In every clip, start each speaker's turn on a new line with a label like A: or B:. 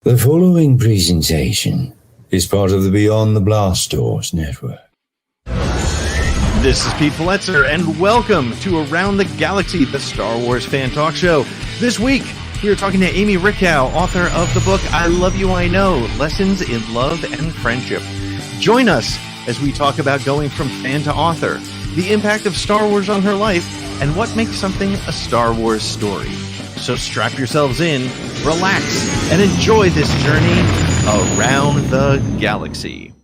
A: The following presentation is part of the Beyond the Blast Doors network.
B: This is Pete Fletzer, and welcome to Around the Galaxy, the Star Wars fan talk show. This week, we are talking to Amy Richow, author of the book I Love You, I Know, Lessons in Love and Friendship. Join us as we talk about going from fan to author, the impact of Star Wars on her life, and what makes something a Star Wars story. So strap yourselves in, relax, and enjoy this journey around the galaxy.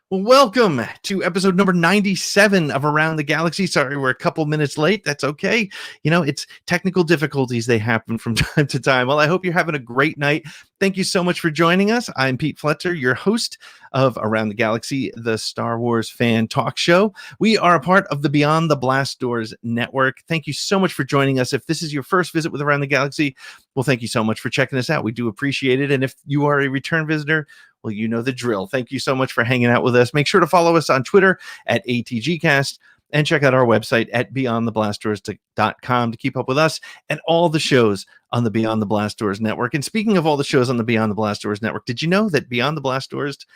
B: Well, welcome to episode number 97 of Around the Galaxy. Sorry, we're a couple minutes late. That's okay. You know, it's technical difficulties. They happen from time to time. Well, I hope you're having a great night. Thank you so much for joining us. I'm Pete Fletzer, your host of Around the Galaxy, the Star Wars fan talk show. We are a part of the Beyond the Blast Doors network. Thank you so much for joining us. If this is your first visit with Around the Galaxy, well, thank you so much for checking us out. We do appreciate it. And if you are a return visitor, well, you know the drill. Thank you so much for hanging out with us. Make sure to follow us on Twitter at ATGcast and check out our website at beyondtheblastdoors.com to keep up with us and all the shows on the Beyond the Blast Doors network. And speaking of all the shows on the Beyond the Blast Doors network, did you know that beyondtheblastdoors.com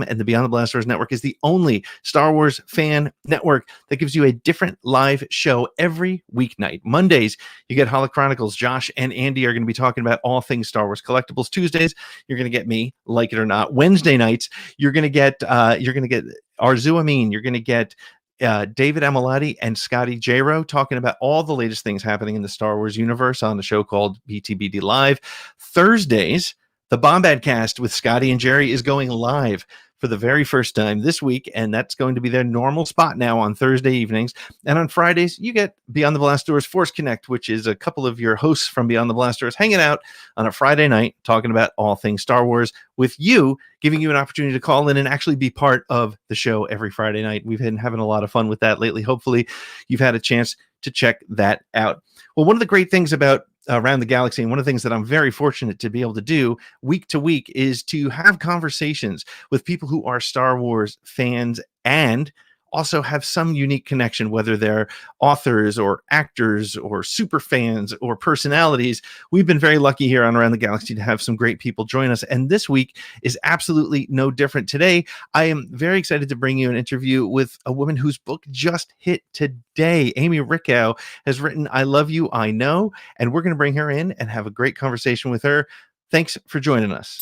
B: and the Beyond the Blast Doors network is the only Star Wars fan network that gives you a different live show every weeknight? Mondays, you get Holochronicles. Josh and Andy are going to be talking about all things Star Wars collectibles. Tuesdays, you're going to get me, like it or not. Wednesday nights, you're going to get Arzu Amin. You're going to get David Amolati and Scotty Jero talking about all the latest things happening in the Star Wars universe on the show called BTBD Live. Thursdays, the Bombad Cast with Scotty and Jerry is going live for the very first time this week, and that's going to be their normal spot now on Thursday evenings. And on Fridays, you get Beyond the Blast Doors Force Connect, which is a couple of your hosts from Beyond the Blast Doors hanging out on a Friday night talking about all things Star Wars, with you, giving you an opportunity to call in and actually be part of the show every Friday night. We've been having a lot of fun with that lately. Hopefully, you've had a chance to check that out. Well, one of the great things about Around the Galaxy, and one of the things that I'm very fortunate to be able to do week to week, is to have conversations with people who are Star Wars fans and also have some unique connection, whether they're authors or actors or super fans or personalities. We've been very lucky here on Around the Galaxy to have some great people join us, and this week is absolutely no different. Today, I am very excited to bring you an interview with a woman whose book just hit today. Amy Richow has written I Love You, I Know, and we're going to bring her in and have a great conversation with her. Thanks for joining us.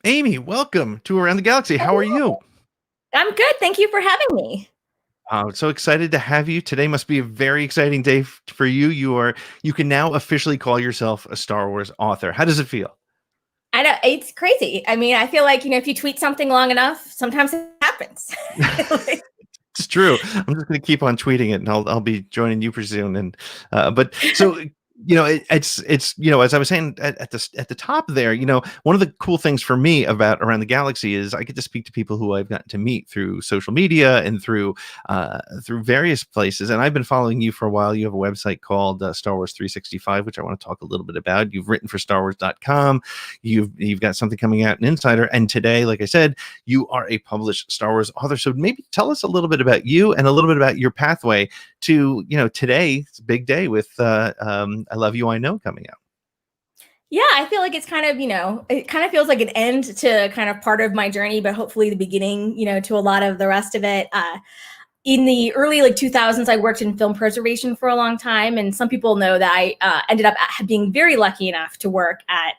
B: Amy, welcome to Around the Galaxy. How are you?
C: I'm good. Thank you for having me.
B: So excited to have you. Today must be a very exciting day for you. You can now officially call yourself a Star Wars author. How does it feel?
C: I know, it's crazy. I mean, I feel like, if you tweet something long enough, sometimes it happens.
B: It's true. I'm just going to keep on tweeting it, and I'll be joining you pretty soon. And but so. It's as I was saying at the top there, one of the cool things for me about Around the Galaxy is I get to speak to people who I've gotten to meet through social media and through various places. And I've been following you for a while. You have a website called Star Wars 365, which I want to talk a little bit about. You've written for StarWars.com. You've got something coming out in Insider. And today, like I said, you are a published Star Wars author. So maybe tell us a little bit about you and a little bit about your pathway to, today. It's a big day with I Love You, I Know coming out.
C: Yeah, I feel like it's kind of, it kind of feels like an end to kind of part of my journey, but hopefully the beginning, to a lot of the rest of it. In the early 2000s, I worked in film preservation for a long time. And some people know that I ended up being very lucky enough to work at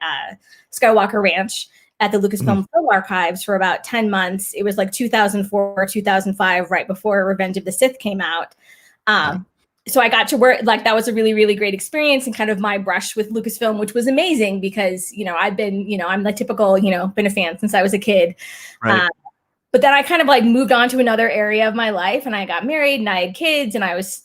C: Skywalker Ranch at the Lucasfilm Film Archives for about 10 months. It was 2004, 2005, right before Revenge of the Sith came out. So I got to work, that was a really, really great experience, and kind of my brush with Lucasfilm, which was amazing because, I've been, I'm the typical, been a fan since I was a kid.
B: Right.
C: But then I kind of moved on to another area of my life, and I got married and I had kids, and I was,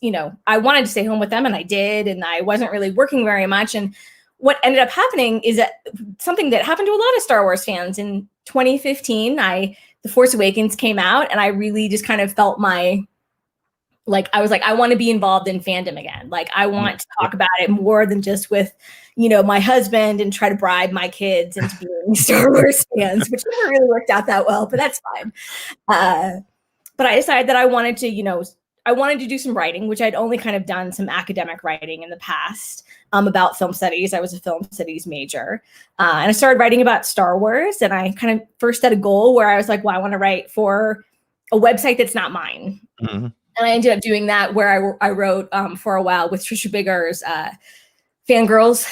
C: I wanted to stay home with them, and I did, and I wasn't really working very much. And what ended up happening is that something that happened to a lot of Star Wars fans in 2015, The Force Awakens came out, and I really just kind of felt my like, I was like, I want to be involved in fandom again. Like, I want to talk about it more than just with, my husband and try to bribe my kids into being Star Wars fans, which never really worked out that well, but that's fine. But I decided that I wanted to do some writing, which I'd only kind of done some academic writing in the past about film studies. I was a film studies major. And I started writing about Star Wars. And I kind of first set a goal where I was like, well, I want to write for a website that's not mine. Mm-hmm. And I ended up doing that where I wrote for a while with Trisha Bigger's Fangirls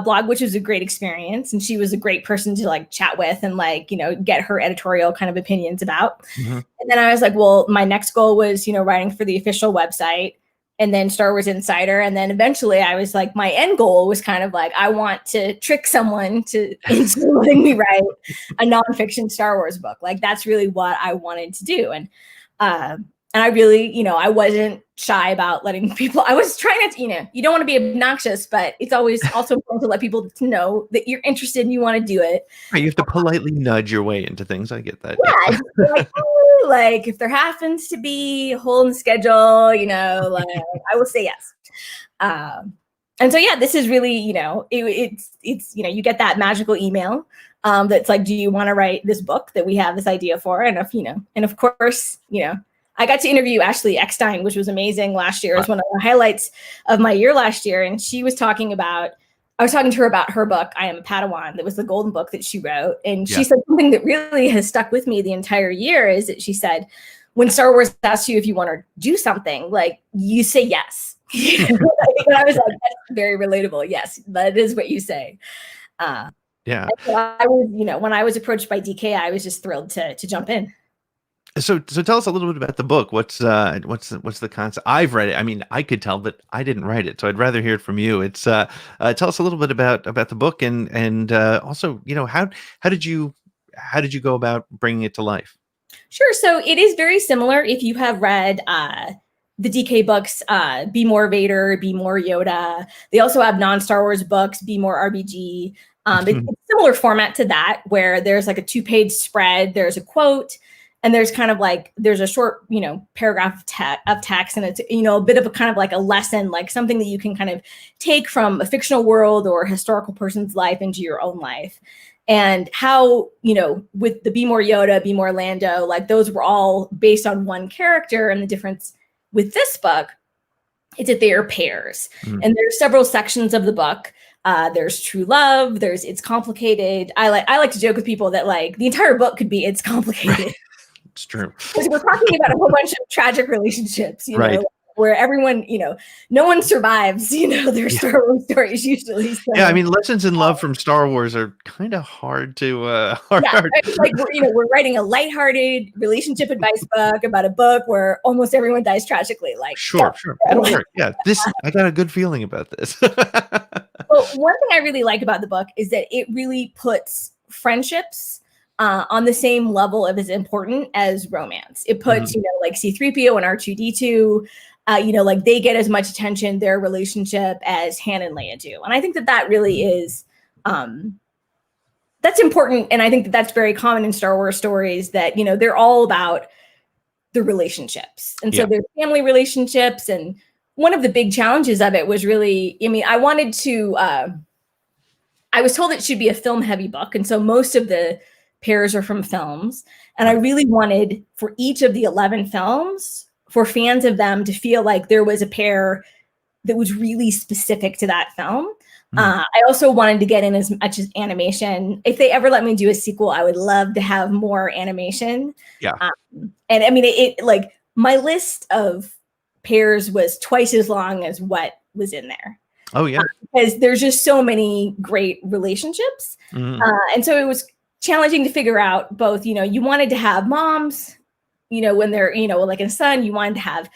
C: blog, which was a great experience. And she was a great person to like chat with and like, get her editorial kind of opinions about. Mm-hmm. And then I was like, well, my next goal was, writing for the official website and then Star Wars Insider. And then eventually I was like, my end goal was kind of like, I want to trick someone into letting me write a nonfiction Star Wars book. Like, that's really what I wanted to do. And I really, I wasn't shy about letting people, I was trying to, you don't want to be obnoxious, but it's always also important to let people know that you're interested and you want to do it.
B: Right, you have to politely nudge your way into things. I get that.
C: Yeah. Like if there happens to be a hole in the schedule, like I will say yes. And so, yeah, this is really, it's you get that magical email that's like, do you want to write this book that we have this idea for? And of course, I got to interview Ashley Eckstein, which was amazing last year. It was one of the highlights of my year last year. And she was talking about, I was talking to her about her book, I Am a Padawan, that was the golden book that she wrote. And she said something that really has stuck with me the entire year is that she said, when Star Wars asks you if you want to do something, like you say yes. And I was like, that's very relatable. Yes, that is what you say.
B: Yeah.
C: So I was, when I was approached by DK, I was just thrilled to jump in.
B: So tell us a little bit about the book. What's the concept? I've read it. I mean, I could tell, but I didn't write it, so I'd rather hear it from you. It's tell us a little bit about the book and also, how did you go about bringing it to life?
C: Sure. So it is very similar. If you have read the DK books, Be More Vader, Be More Yoda. They also have non-Star Wars books, Be More RBG. It's a similar format to that, where there's like a 2-page spread. There's a quote. And there's kind of like, there's a short, paragraph of text, and it's, a bit of a kind of like a lesson, like something that you can kind of take from a fictional world or a historical person's life into your own life. And how, with the Be More Yoda, Be More Lando, like those were all based on one character. And the difference with this book is that they are pairs. And there's several sections of the book. There's true love. There's it's complicated. I like to joke with people that like the entire book could be it's complicated.
B: It's true.
C: Because we're talking about a whole bunch of tragic relationships,
B: right,
C: where everyone, no one survives, their Star Wars stories usually. So.
B: Yeah, I mean, lessons in love from Star Wars are kind of hard to.
C: It's like we're writing a lighthearted relationship advice book about a book where almost everyone dies tragically. Like,
B: sure, it'll work. Yeah, I got a good feeling about this.
C: Well, one thing I really like about the book is that it really puts friendships on the same level of as important as romance. It puts, like C-3PO and R2-D2, like they get as much attention, their relationship, as Han and Leia do. And I think that really is, that's important. And I think that's very common in Star Wars stories that, they're all about the relationships. And so there's family relationships. And one of the big challenges of it was really, I wanted to, I was told it should be a film heavy book. And so most of the pairs are from films. And I really wanted for each of the 11 films for fans of them to feel like there was a pair that was really specific to that film. I also wanted to get in as much as animation. If they ever let me do a sequel, I would love to have more animation.
B: Yeah.
C: And I mean, it like my list of pairs was twice as long as what was in there.
B: Oh yeah.
C: Because there's just so many great relationships. And so it was challenging to figure out both, you wanted to have moms, when they're, like a son, you wanted to have,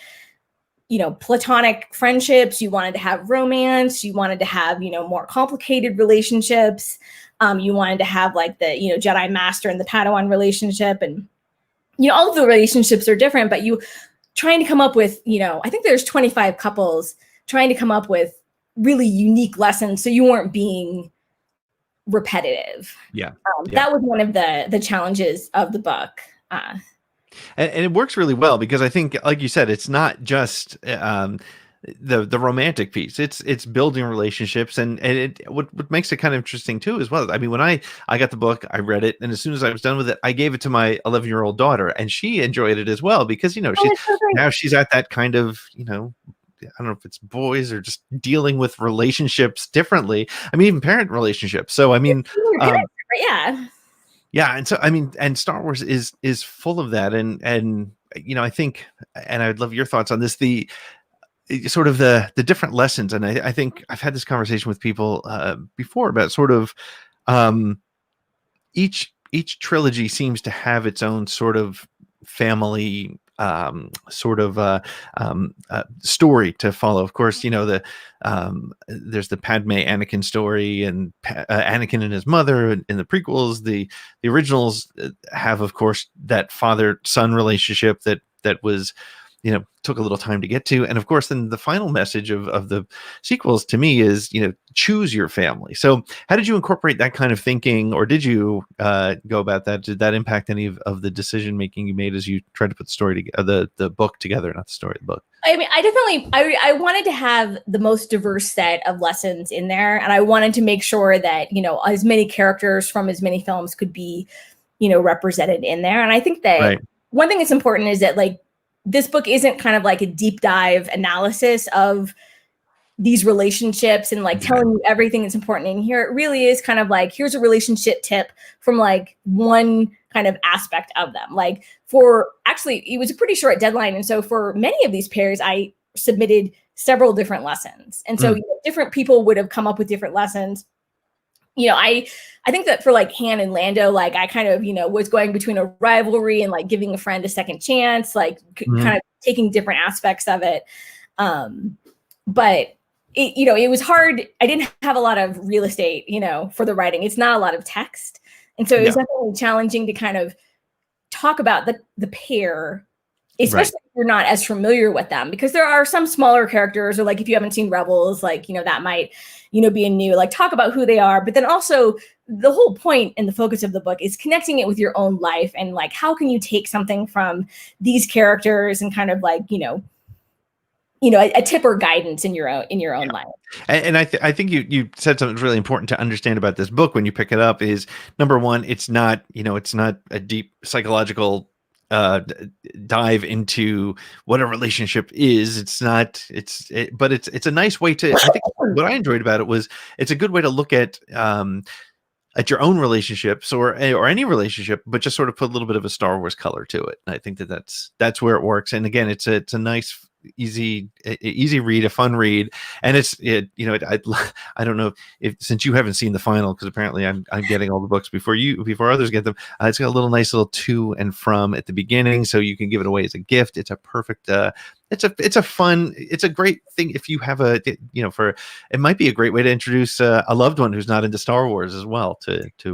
C: platonic friendships, you wanted to have romance, you wanted to have, more complicated relationships. You wanted to have like the, Jedi Master and the Padawan relationship. And, all of the relationships are different, but you trying to come up with, I think there's 25 couples trying to come up with really unique lessons. So you weren't being repetitive.
B: Yeah.
C: That was one of the challenges of the book.
B: And it works really well because I think, like you said, it's not just the romantic piece. It's building relationships, and what makes it kind of interesting too as well. I mean, when I got the book, I read it, and as soon as I was done with it, I gave it to my 11-year-old daughter, and she enjoyed it as well because
C: Oh, it's so great.
B: now she's at that kind of, I don't know if it's boys or just dealing with relationships differently. I mean, even parent relationships. So I mean,
C: Your parents, yeah.
B: yeah, and so I mean, and Star Wars is full of that, and I think, and I'd love your thoughts on this, the sort of the different lessons, and I think I've had this conversation with people before about sort of each trilogy seems to have its own sort of family story to follow. Of course, there's the Padme Anakin story, and Anakin and his mother in the prequels. The originals have, of course, that father son relationship that was, took a little time to get to. And of course, then the final message of the sequels to me is, choose your family. So how did you incorporate that kind of thinking, or did you go about that? Did that impact any of the decision making you made as you tried to put the story together, the book together, not the story, the book?
C: I mean, I wanted to have the most diverse set of lessons in there. And I wanted to make sure that, as many characters from as many films could be, represented in there. And I think that one thing that's important is that, like, this book isn't kind of like a deep dive analysis of these relationships and like telling you everything that's important in here. It really is kind of like, here's a relationship tip from like one kind of aspect of them. Like, it was a pretty short deadline. And so for many of these pairs, I submitted several different lessons. And so different people would have come up with different lessons. I think that for like Han and Lando, like I kind of, was going between a rivalry and like giving a friend a second chance, like kind of taking different aspects of it. But it was hard. I didn't have a lot of real estate, for the writing. It's not a lot of text. And so it was definitely challenging to kind of talk about the pair, especially if you're not as familiar with them, because there are some smaller characters, or like if you haven't seen Rebels, like, that might, be a new, like, talk about who they are. But then also the whole point and the focus of the book is connecting it with your own life, and like, how can you take something from these characters and kind of like, a tip or guidance in your own life.
B: And I think you said something really important to understand about this book when you pick it up is, number one, it's not a deep psychological dive into what a relationship is. But it's a nice way to, I think what I enjoyed about it was, it's a good way to look at your own relationships or any relationship, but just sort of put a little bit of a Star Wars color to it. And I think that's where it works. And again, it's a nice, easy read, a fun read. And I don't know if, since you haven't seen the final, because apparently I'm getting all the books before others get them. It's got a nice little to and from at the beginning, so you can give it away as a gift. It's a perfect it's a great thing if you have it might be a great way to introduce a loved one who's not into Star Wars as well
C: it's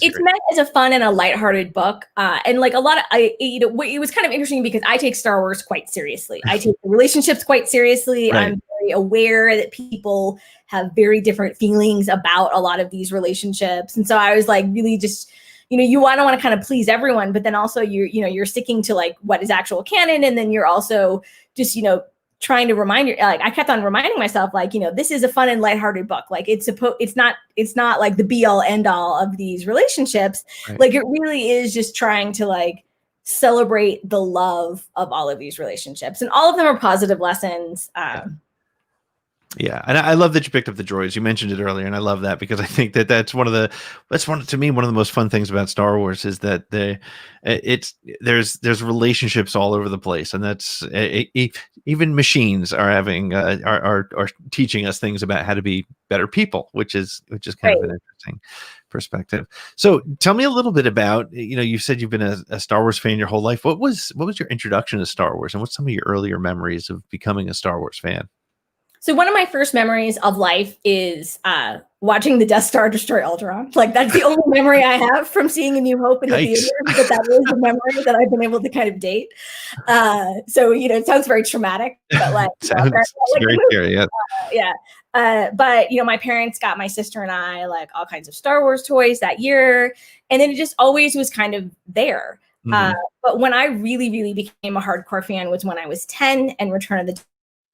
C: meant as a fun and a lighthearted book, and like a lot of it was kind of interesting because I take Star Wars quite seriously. I take relationships quite seriously. I'm very aware that people have very different feelings about a lot of these relationships, and so I was like, really just, you want to kind of please everyone, but then also you're sticking to like what is actual canon. And then you're also just, trying to remind you, like I kept on reminding myself, like, this is a fun and lighthearted book. Like it's not like the be all end all of these relationships. Right. Like it really is just trying to like celebrate the love of all of these relationships, and all of them are positive lessons.
B: Yeah, and I love that you picked up the droids. You mentioned it earlier, and I love that because I think that's one of the most fun things about Star Wars is that there's relationships all over the place, and that's even machines are having are teaching us things about how to be better people, which is kind of an interesting perspective. So tell me a little bit about, you said you've been a Star Wars fan your whole life. What was your introduction to Star Wars, and what's some of your earlier memories of becoming a Star Wars fan?
C: So one of my first memories of life is watching the Death Star destroy Alderaan. Like that's the only memory I have from seeing A New Hope in the theater, but that is the memory that I've been able to kind of date. So, it sounds very traumatic, but like,
B: sounds very scary, yeah.
C: But, my parents got my sister and I like all kinds of Star Wars toys that year. And then it just always was kind of there. But when I really, really became a hardcore fan was when I was 10 and Return of the Jedi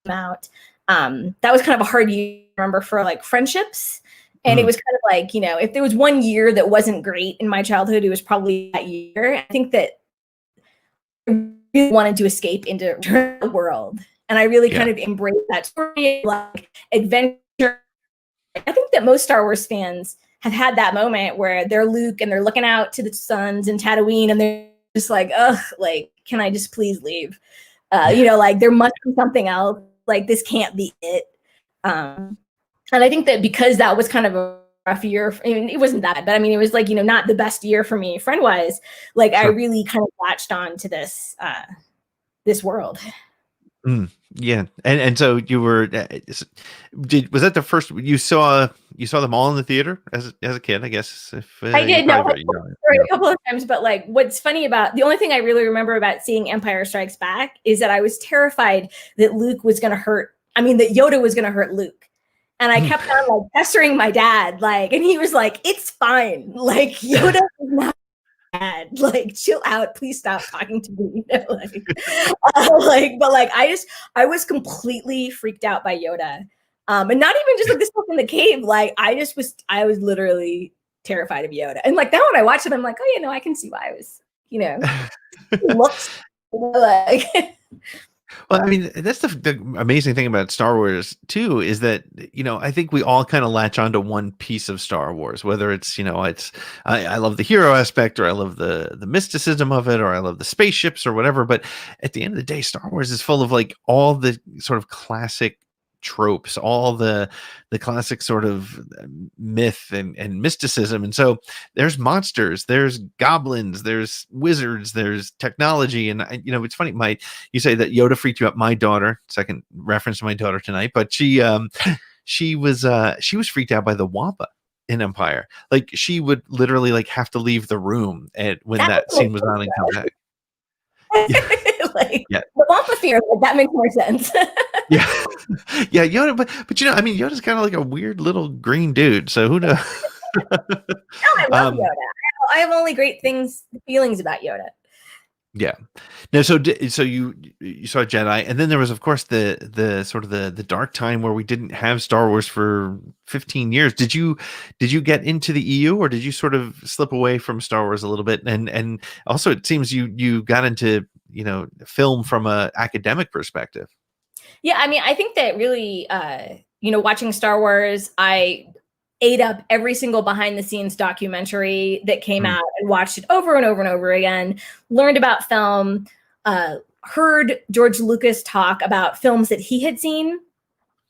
C: came out. That was kind of a hard year, I remember, for like friendships. And it was kind of like, if there was one year that wasn't great in my childhood, it was probably that year. I think that I really wanted to escape into the world. And I really kind of embraced that story, like adventure. I think that most Star Wars fans have had that moment where they're Luke and they're looking out to the suns and Tatooine and they're just like, ugh, like, can I just please leave? Like there must be something else. Like this can't be it. And I think that because that was kind of a rough year, I mean, it wasn't that, but I mean, it was like, not the best year for me friend wise. Like I really kind of latched on to this world.
B: Yeah, and so you were was that the first you saw them all in the theater as a kid? I guess if
C: I did a couple of times, but like what's funny about the only thing I really remember about seeing Empire Strikes Back is that I was terrified that Luke was going to hurt. I mean, that Yoda was going to hurt Luke. And I kept on like pestering my dad, like, and he was like, "It's fine. Like Yoda is not bad. Like, chill out. Please stop talking to me." But I was completely freaked out by Yoda, and not even just like the stuff in the cave. Like, I was literally terrified of Yoda. And like now when I watch it, I'm like, oh, I can see why I was, looks like.
B: Well, I mean, that's the amazing thing about Star Wars too, is that, I think we all kind of latch onto one piece of Star Wars, whether it's, I love the hero aspect, or I love the mysticism of it, or I love the spaceships or whatever. But at the end of the day, Star Wars is full of like all the sort of classic tropes, all the classic sort of myth and mysticism. And so there's monsters, there's goblins, there's wizards, there's technology. And it's funny, you say that Yoda freaked you out. My daughter, second reference to my daughter tonight, but she was freaked out by the Wampa in Empire. Like she would literally like have to leave the room when that scene was on and come back.
C: The Wampa fear, that makes more sense.
B: Yeah, Yoda, but Yoda's kind of like a weird little green dude. So who knows?
C: I love Yoda. I have only great feelings about Yoda.
B: Yeah. No, so you saw Jedi, and then there was, of course, the sort of the dark time where we didn't have Star Wars for 15 years. Did you get into the EU, or did you sort of slip away from Star Wars a little bit? And also, it seems you got into film from a academic perspective.
C: Yeah, I mean, I think that really, watching Star Wars, I ate up every single behind the scenes documentary that came out and watched it over and over and over again, learned about film, heard George Lucas talk about films that he had seen,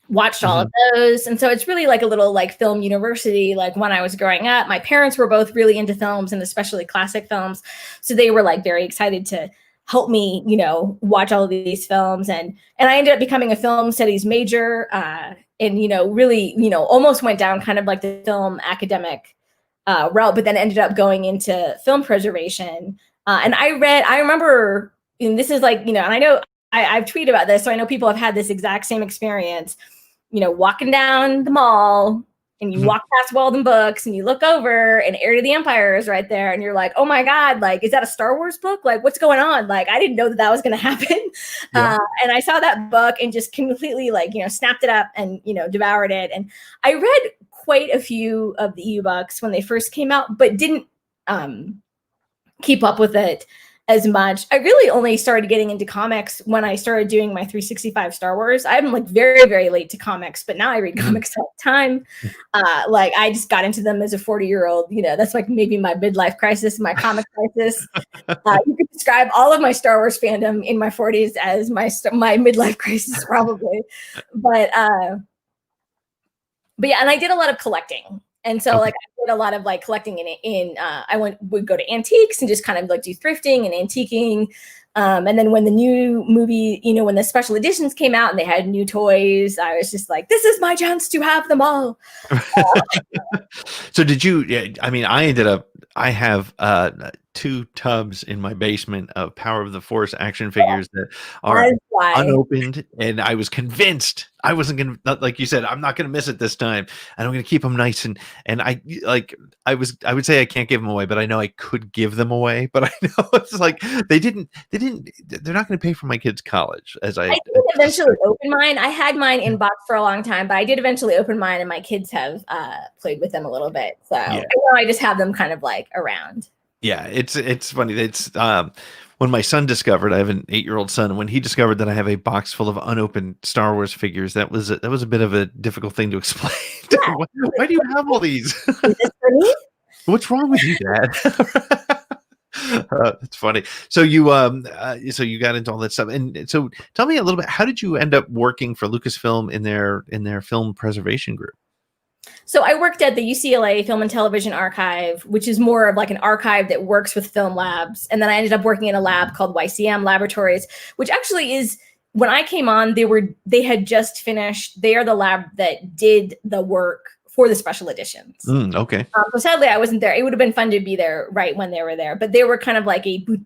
C: watched all of those. And so it's really like a little like film university. Like when I was growing up, my parents were both really into films and especially classic films. So they were like very excited to help me, watch all of these films. And I ended up becoming a film studies major, and, really, almost went down kind of like the film academic route, but then ended up going into film preservation. And I remember, and this is like, and I know I've tweeted about this, so I know people have had this exact same experience, walking down the mall and you walk past Walden Books and you look over and Heir to the Empire is right there. And you're like, oh my God, like, is that a Star Wars book? Like, what's going on? Like, I didn't know that was going to happen. Yeah. And I saw that book and just completely like, snapped it up and, devoured it. And I read quite a few of the EU books when they first came out, but didn't keep up with it as much. I really only started getting into comics when I started doing my 365 Star Wars. I'm like very, very late to comics, but now I read comics all the time. Like I just got into them as a 40-year-old, that's like maybe my midlife crisis, my comic crisis. You could describe all of my Star Wars fandom in my 40s as my midlife crisis probably. But yeah, and I did a lot of collecting. And so like I did a lot of like collecting would go to antiques and just kind of like do thrifting and antiquing. And then when the new movie, when the special editions came out and they had new toys, I was just like, this is my chance to have them all.
B: So did you, I mean, I have 2 tubs in my basement of Power of the Force action figures that are
C: That's why.
B: unopened, and I was convinced I wasn't gonna, like you said, I'm not gonna miss it this time, and I'm gonna keep them nice. And I would say I can't give them away, but I know I could give them away. But I know it's like they're not gonna pay for my kids' college. As I
C: did eventually open mine. I had mine in box for a long time, but I did eventually open mine, and my kids have played with them a little bit. So
B: Yeah.
C: I know I just have them kind of like around.
B: Yeah, it's funny. It's when my son discovered, I have an 8-year-old son, and when he discovered that I have a box full of unopened Star Wars figures, that was a bit of a difficult thing to explain.
C: Yeah.
B: Why do you have all these?
C: Is this for me?
B: What's wrong with you, Dad? It's funny. So you got into all that stuff, and so tell me a little bit. How did you end up working for Lucasfilm in their film preservation group?
C: So I worked at the UCLA Film and Television Archive, which is more of like an archive that works with film labs. And then I ended up working in a lab called YCM Laboratories, which actually is, when I came on, they had just finished. They are the lab that did the work for the special editions.
B: Okay.
C: So sadly, I wasn't there. It would have been fun to be there right when they were there, but they were kind of like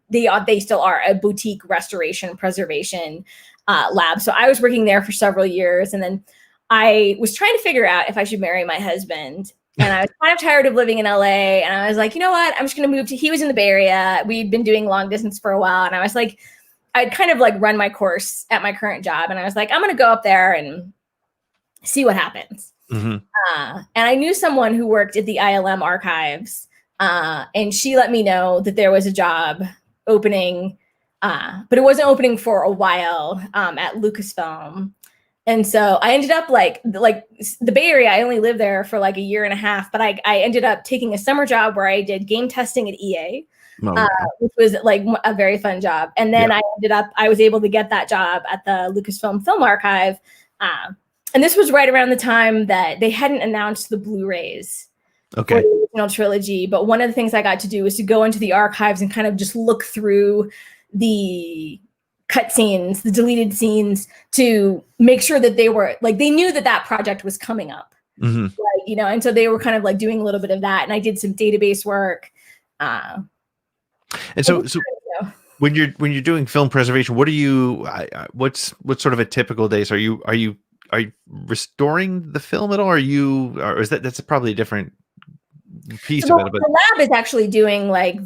C: they still are a boutique restoration preservation lab. So I was working there for several years, and then I was trying to figure out if I should marry my husband. And I was kind of tired of living in LA. And I was like, you know what? I'm just going to move he was in the Bay Area. We'd been doing long distance for a while. And I was like, I'd kind of like run my course at my current job. And I was like, I'm going to go up there and see what happens.
B: Mm-hmm.
C: And I knew someone who worked at the ILM archives. And she let me know that there was a job opening, but it wasn't opening for a while at Lucasfilm. And so I ended up like the Bay Area, I only lived there for like a year and a half, but I ended up taking a summer job where I did game testing at EA, which was like a very fun job. And then I was able to get that job at the Lucasfilm Film Archive. And this was right around the time that they hadn't announced the Blu-rays for the original trilogy. But one of the things I got to do was to go into the archives and kind of just look through the cut scenes, the deleted scenes, to make sure that they were like, they knew that project was coming up.
B: Mm-hmm.
C: Like, and so they were kind of like doing a little bit of that. And I did some database work.
B: And so when you're doing film preservation, what are you, what's sort of a typical day? So are you restoring the film at all? Or is that's probably a different piece of it? But
C: the lab is actually doing like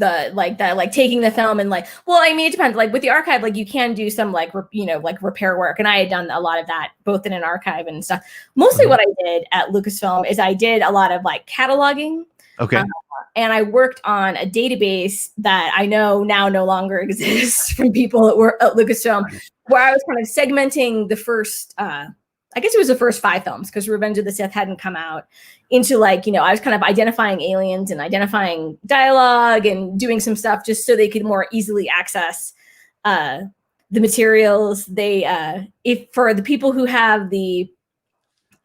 C: taking the film and it depends. Like with the archive, like you can do some like repair work, and I had done a lot of that both in an archive and stuff. Mostly what I did at Lucasfilm is I did a lot of like cataloging.
B: Okay.
C: And I worked on a database that I know now no longer exists from people that were at Lucasfilm, where I was kind of segmenting the first, I guess it was the first 5 films, because Revenge of the Sith hadn't come out, into I was kind of identifying aliens and identifying dialogue and doing some stuff just so they could more easily access the materials. If for the people who have the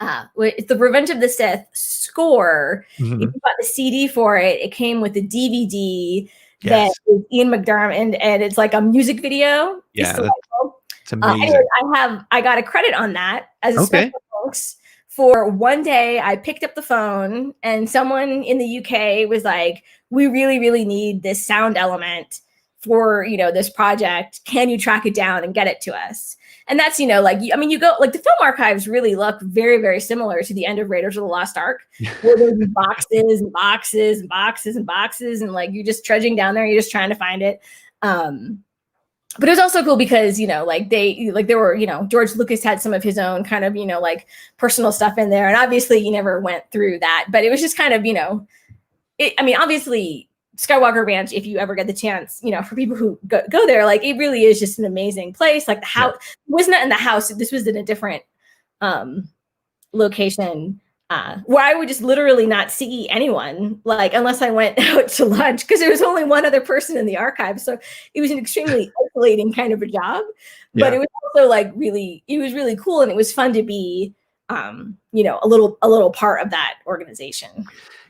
C: Revenge of the Sith score, if you bought the CD for it, it came with a DVD that is Ian McDermott, and it's like a music video.
B: Yeah, it's amazing.
C: Anyway, I got a credit on that as a special thanks. For one day, I picked up the phone and someone in the UK was like, "We really, really need this sound element for this project. Can you track it down and get it to us?" And that's you go the film archives really look very, very similar to the end of Raiders of the Lost Ark, where there's boxes and boxes and boxes and boxes, and like you're just trudging down there, you're just trying to find it. But it was also cool because, there were, George Lucas had some of his own kind of, personal stuff in there. And obviously he never went through that, but it was just kind of, obviously Skywalker Ranch, if you ever get the chance, for people who go there, like it really is just an amazing place. Like the house was not in the house. This was in a different location where I would just literally not see anyone, unless I went out to lunch, because there was only one other person in the archive. So it was an extremely isolating kind of a job, but it was also it was really cool. And it was fun to be, a little part of that organization.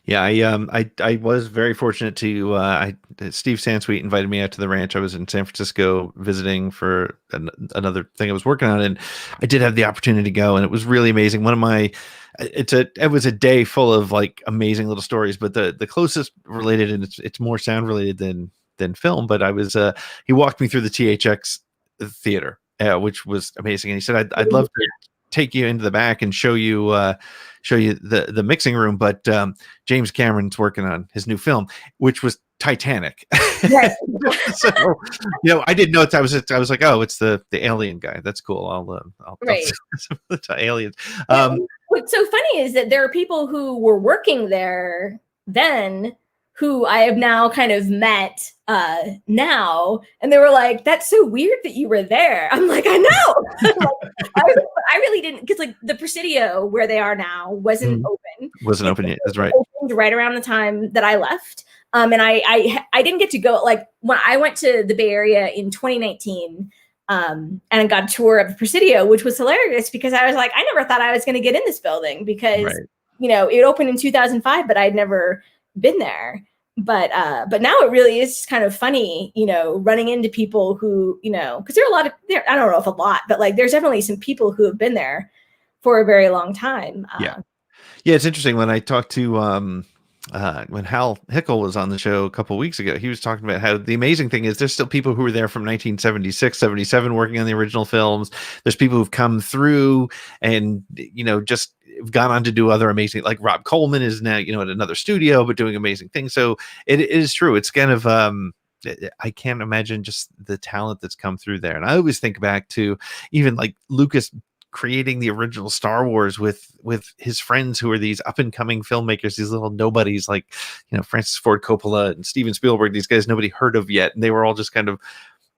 B: Yeah, I was very fortunate to Steve Sansweet invited me out to the ranch. I was in San Francisco visiting for another thing I was working on, and I did have the opportunity to go, and it was really amazing. It was a day full of like amazing little stories, but the closest related, and it's more sound related than than film, but I was he walked me through the THX theater, which was amazing. And he said, I'd love to take you into the back and show you the mixing room, but James Cameron's working on his new film, which was Titanic.
C: Right.
B: So, I didn't know it. I was like, oh, it's the alien guy. That's cool. I'll
C: Right.
B: some of the aliens.
C: What's so funny is that there are people who were working there then who I have now kind of met now, and they were like, "That's so weird that you were there." I'm like, "I know." I really didn't, because like the Presidio where they are now wasn't open.
B: Wasn't open yet. That's right.
C: Opened right around the time that I left, and I didn't get to go. Like when I went to the Bay Area in 2019. And I got a tour of the Presidio, which was hilarious because I was like, I never thought I was going to get in this building because it opened in 2005, but I'd never been there. But now it really is just kind of funny, running into people who, because there are I don't know if a lot, but like there's definitely some people who have been there for a very long time.
B: Yeah, it's interesting when I talked to when Hal Hickel was on the show a couple of weeks ago, he was talking about how the amazing thing is there's still people who were there from 1976, 77 working on the original films. There's people who've come through and, just gone on to do other amazing, like Rob Coleman is now, at another studio, but doing amazing things. So it is true. It's kind of, I can't imagine just the talent that's come through there. And I always think back to even like Lucas creating the original Star Wars with his friends who are these up and coming filmmakers, these little nobodies like, Francis Ford Coppola and Steven Spielberg, these guys nobody heard of yet. And they were all just kind of,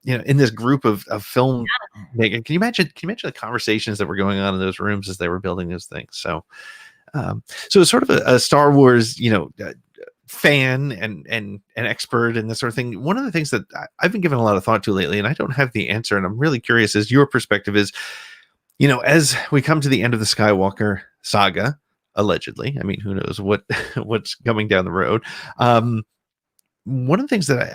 B: in this group of film making. Can you imagine the conversations that were going on in those rooms as they were building those things? So, so it's sort of a Star Wars, fan and an expert and this sort of thing. One of the things that I've been giving a lot of thought to lately, and I don't have the answer, and I'm really curious as your perspective is, as we come to the end of the Skywalker saga, allegedly, I mean, who knows what's coming down the road. One of the things that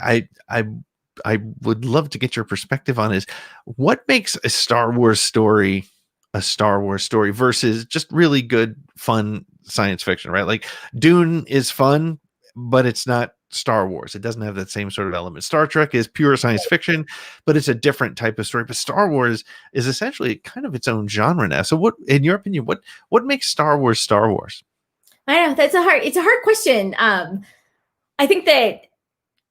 B: I would love to get your perspective on is what makes a Star Wars story versus just really good, fun science fiction, right? Like Dune is fun, but it's not Star Wars. It doesn't have that same sort of element. Star Trek is pure science fiction, but it's a different type of story. But Star Wars is essentially kind of its own genre now. So what, in your opinion, what makes Star Wars Star Wars?
C: I know it's a hard question. I think that,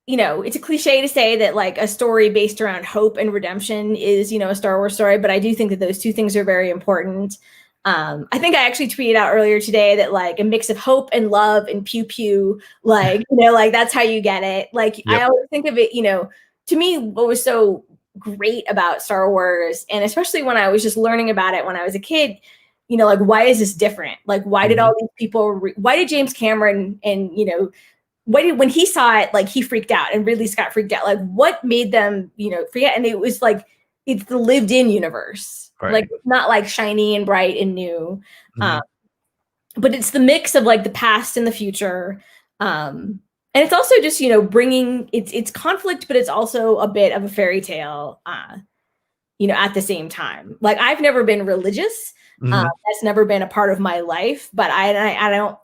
C: it's a cliche to say that like a story based around hope and redemption is, a Star Wars story, but I do think that those two things are very important. I think I actually tweeted out earlier today that like a mix of hope and love and pew pew, like, like that's how you get it. Like, yep. I always think of it, to me, what was so great about Star Wars, and especially when I was just learning about it when I was a kid, like, why is this different? Like, why did all these people, why did James Cameron and, when he saw it, like he freaked out and Ridley Scott freaked out, like what made them, forget? And it was like, it's the lived in universe. Right. Like it's not like shiny and bright and new, but it's the mix of like the past and the future, and it's also just bringing it's conflict, but it's also a bit of a fairy tale, at the same time. Like I've never been religious, that's never been a part of my life, but I don't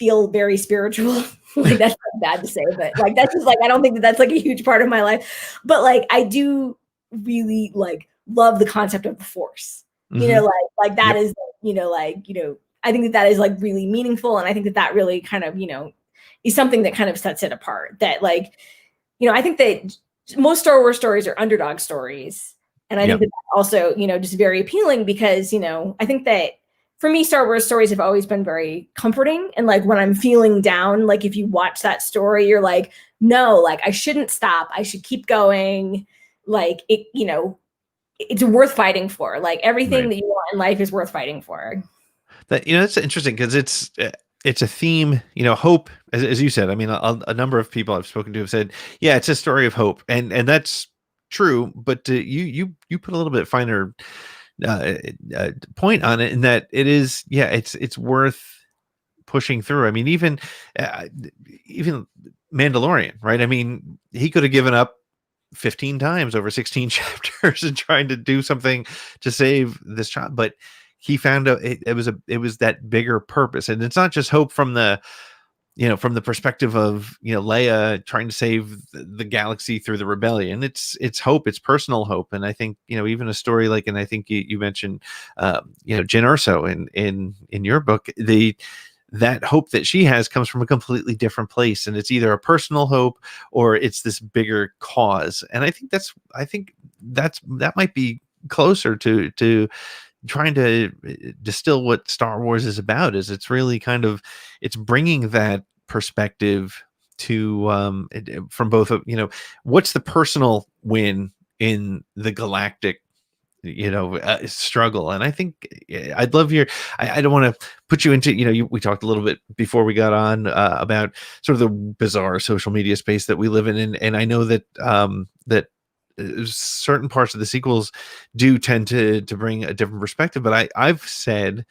C: feel very spiritual. Like that's not bad to say, but like that's just like I don't think that that's like a huge part of my life, but like I do really like love the concept of the Force, like that is, I think that is like really meaningful. And I think that really kind of, is something that kind of sets it apart, that like, I think that most Star Wars stories are underdog stories. And I think that also, just very appealing because, I think that for me, Star Wars stories have always been very comforting. And like when I'm feeling down, like if you watch that story, you're like, no, like I shouldn't stop. I should keep going. Like it, it's worth fighting for. Like everything that you want in life is worth fighting for.
B: That, it's interesting because it's a theme, hope, as you said. I mean, a number of people I've spoken to have said, yeah, it's a story of hope. And that's true. But you put a little bit finer point on it in that it is, it's worth pushing through. I mean, even Mandalorian, right? I mean, he could have given up 15 times over 16 chapters and trying to do something to save this child, but he found out it was that bigger purpose. And it's not just hope from the from the perspective of, Leia trying to save the galaxy through the rebellion. It's hope, it's personal hope. And I think, even a story like, and I think you mentioned, Jyn Erso in your book, that hope that she has comes from a completely different place. And it's either a personal hope or it's this bigger cause. And I think that might be closer to trying to distill what Star Wars is about. Is it's really it's bringing that perspective to from both of, what's the personal win in the galactic struggle. And I think I'd love I don't want to put you into, we talked a little bit before we got on about sort of the bizarre social media space that we live in, and I know that certain parts of the sequels do tend to bring a different perspective, but I've said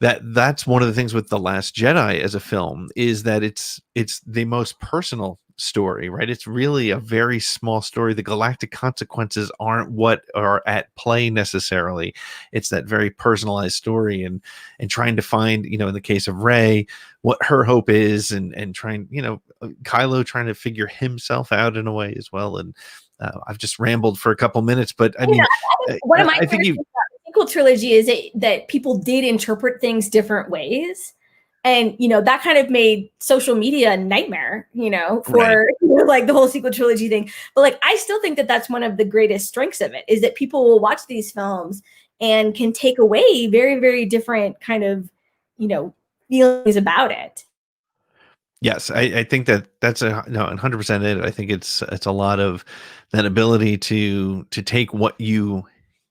B: that's one of the things with The Last Jedi as a film, is that it's the most personal story, right? It's really a very small story. The galactic consequences aren't what are at play necessarily. It's that very personalized story, and trying to find, in the case of Rey, what her hope is, and trying, Kylo trying to figure himself out in a way as well. And I've just rambled for a couple minutes, but I mean,
C: I think one of my favorite things about the sequel trilogy is that people did interpret things different ways. And, that kind of made social media a nightmare, for
B: right.
C: Like the whole sequel trilogy thing. But like, I still think that that's one of the greatest strengths of it, is that people will watch these films and can take away very, very different kind of, feelings about it.
B: Yes, I think that's 100% it. I think it's a lot of that ability to take what you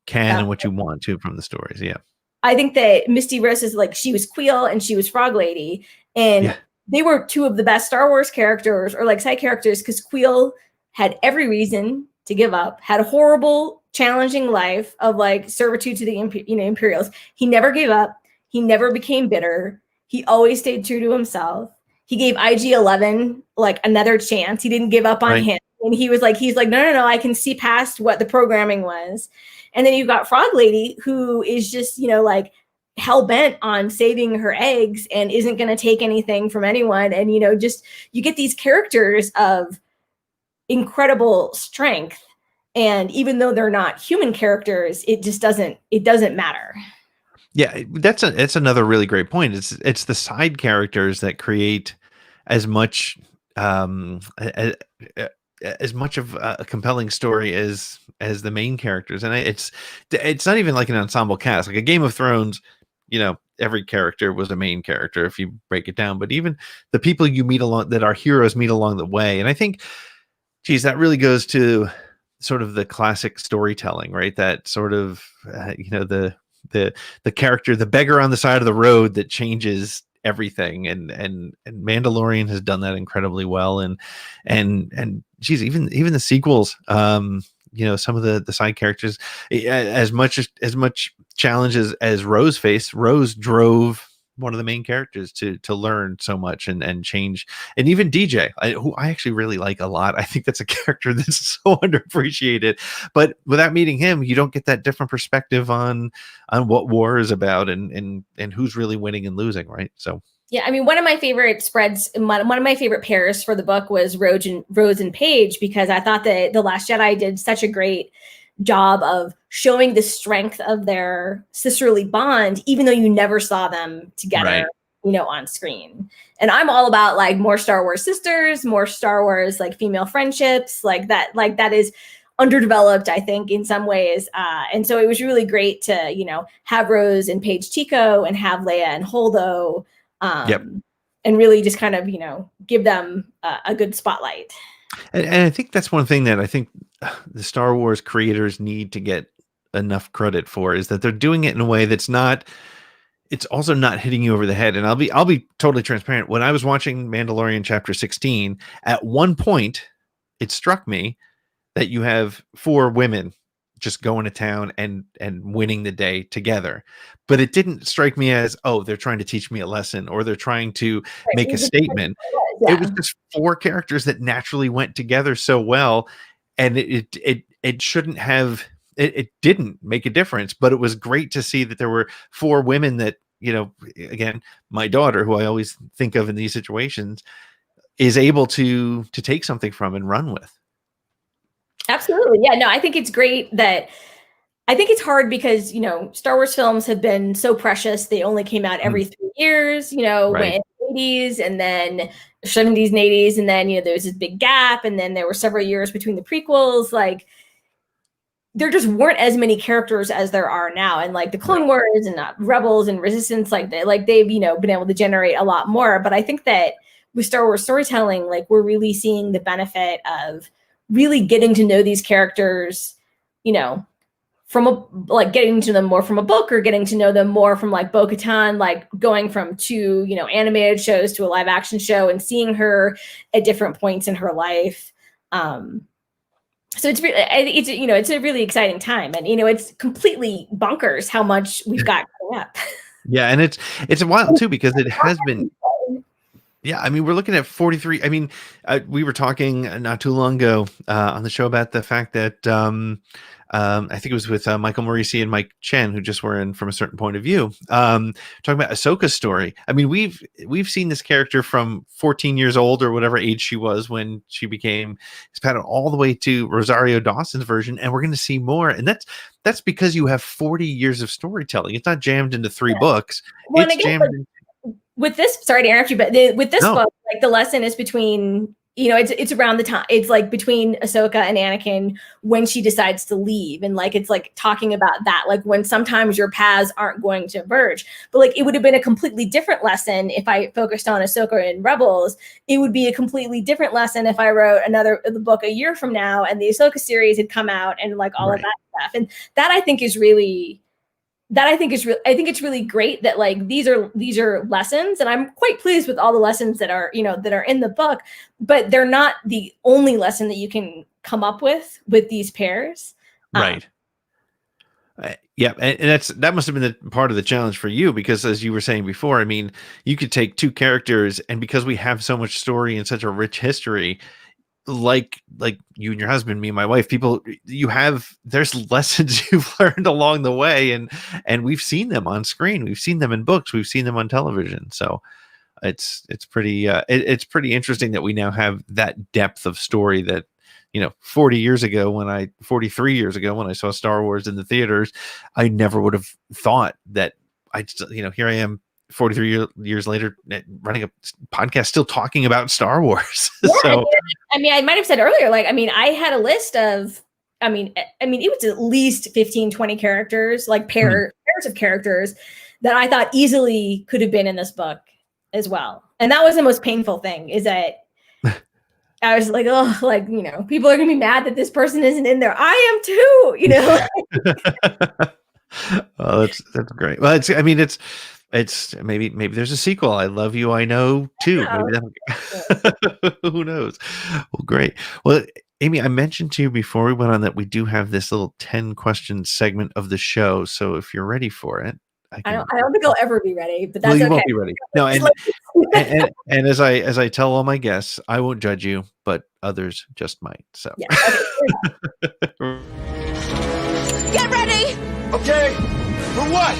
B: can and what you want to from the stories. Yeah.
C: I think that Misty Rose is like, she was Queel and she was Frog Lady, and they were two of the best Star Wars characters, or like side characters, because Queel had every reason to give up, had a horrible, challenging life of like servitude to the Imperials. He never gave up. He never became bitter. He always stayed true to himself. He gave IG-11 like another chance. He didn't give up on him. And he's like, no, I can see past what the programming was. And then you've got Frog Lady, who is just, like hell bent on saving her eggs and isn't going to take anything from anyone. And, just you get these characters of incredible strength. And even though they're not human characters, it doesn't matter.
B: Yeah, it's another really great point. It's the side characters that create as much as much of a compelling story as the main characters. And it's not even like an ensemble cast. Like a Game of Thrones, every character was a main character if you break it down. But even the people you meet along, that are heroes, meet along the way. And I think, geez, that really goes to sort of the classic storytelling, right? That sort of the character, the beggar on the side of the road that changes everything, and Mandalorian has done that incredibly well. And geez, even the sequels, some of the side characters, as much challenges as Rose faced, Rose drove one of the main characters to learn so much and change. And even DJ, who I actually really like a lot. I think that's a character that's so underappreciated, but without meeting him, you don't get that different perspective on what war is about and who's really winning and losing, right? So
C: yeah, I mean, one of my favorite spreads, one of my favorite pairs for the book was Rose and Paige, because I thought that The Last Jedi did such a great job of showing the strength of their sisterly bond, even though you never saw them together, on screen. And I'm all about like more Star Wars sisters, more Star Wars like female friendships, like that is underdeveloped, I think, in some ways. And so it was really great to, have Rose and Paige Tico, and have Leia and Holdo, and really just kind of, give them a good spotlight.
B: And I think that's one thing that I think the Star Wars creators need to get enough credit for, is that they're doing it in a way that's not, it's also not hitting you over the head. And I'll be totally transparent. When I was watching Mandalorian chapter 16, at one point, it struck me that you have 4 women just going to town and winning the day together. But it didn't strike me as, oh, they're trying to teach me a lesson, or they're trying to make a statement. It was just 4 characters that naturally went together so well. And it shouldn't have, it didn't make a difference, but it was great to see that there were 4 women that, again, my daughter, who I always think of in these situations, is able to take something from and run with.
C: Absolutely. Yeah, no, I think it's great that I think it's hard because, Star Wars films have been so precious. They only came out every 3 years,
B: Right.
C: when 80s and then 70s and 80s. And then, there was this big gap. And then there were several years between the prequels. Like, there just weren't as many characters as there are now. And like the Clone Wars and Rebels and Resistance, they've, been able to generate a lot more. But I think that with Star Wars storytelling, like we're really seeing the benefit of really getting to know these characters, from getting to them more from a book or getting to know them more from like Bo-Katan, like going from 2, animated shows to a live action show and seeing her at different points in her life. So it's really, it's a really exciting time, and it's completely bonkers how much we've got coming up.
B: Yeah, and it's a while too, because it has been. Yeah, I mean, we're looking at 43. I mean, we were talking not too long ago on the show about the fact that I think it was with Michael Morisi and Mike Chen, who just were in From a Certain Point of View, talking about Ahsoka's story. I mean, we've seen this character from 14 years old or whatever age she was when she became Hispanic, all the way to Rosario Dawson's version, and we're going to see more. And that's because you have 40 years of storytelling. It's not jammed into 3 books.
C: Well,
B: it's jammed.
C: With this, sorry to interrupt you, but with this book, like the lesson is between, it's around the time, it's like between Ahsoka and Anakin when she decides to leave. And like, it's like talking about that, like when sometimes your paths aren't going to merge, but like, it would have been a completely different lesson if I focused on Ahsoka and Rebels. It would be a completely different lesson if I wrote the book a year from now and the Ahsoka series had come out and like all of that stuff. And that I think is really, I think it's really great that like these are lessons, and I'm quite pleased with all the lessons that are in the book, but they're not the only lesson that you can come up with these pairs.
B: Right. Yeah, and that must have been the part of the challenge for you, because as you were saying before, I mean, you could take 2 characters, and because we have so much story and such a rich history, like you and your husband, me and my wife, there's lessons you've learned along the way, and we've seen them on screen, we've seen them in books, we've seen them on television. So it's pretty it's pretty interesting that we now have that depth of story that 43 years ago when I saw Star Wars in the theaters, I never would have thought that here I am 43 years later running a podcast still talking about Star Wars.
C: Yeah,
B: So
C: I mean, I might have said earlier, like, I mean, I had a list of, it was at least 15, 20 characters, like pairs of characters that I thought easily could have been in this book as well. And that was the most painful thing, is that I was like, oh, like, people are going to be mad that this person isn't in there. I am too,
B: Oh, that's great. Well, it's maybe there's a sequel. I Love You, I Know too.
C: Yeah.
B: Maybe who knows? Well, great. Well, Amy, I mentioned to you before we went on that we do have this little 10 question segment of the show. So if you're ready for it,
C: I don't think I'll ever be ready, but that's
B: you
C: okay.
B: won't be ready. No, and as I tell all my guests, I won't judge you, but others just might. So
C: yeah, okay.
D: Get ready.
E: Okay, for what?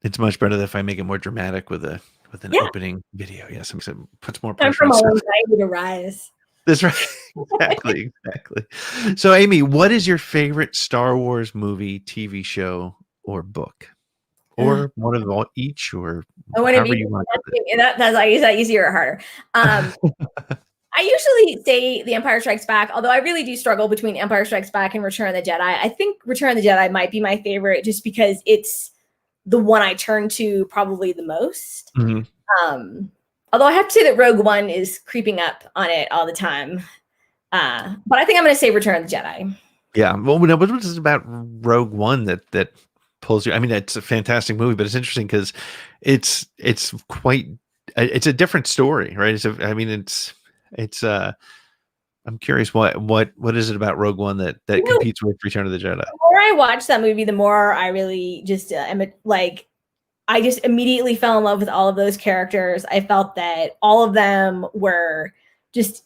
B: It's much better if I make it more dramatic with an opening video. Yes, it puts more
C: Time
B: pressure
C: for my
B: on.
C: anxiety to rise.
B: That's right. Exactly. So, Amy, what is your favorite Star Wars movie, TV show, or book? Or one of all each, or however you want to.
C: Is that easier or harder? I usually say The Empire Strikes Back, although I really do struggle between Empire Strikes Back and Return of the Jedi. I think Return of the Jedi might be my favorite just because it's the one I turn to probably the most.
B: Mm-hmm.
C: Although I have to say that Rogue One is creeping up on it all the time. But I think I'm going to say Return of the Jedi.
B: Yeah. Well, what is it about Rogue One that pulls you? I mean, it's a fantastic movie, but it's interesting because it's a different story, right? I'm curious what is it about Rogue One that competes with Return of the Jedi?
C: The more I watch that movie, the more I really just I just immediately fell in love with all of those characters. I felt that all of them were just,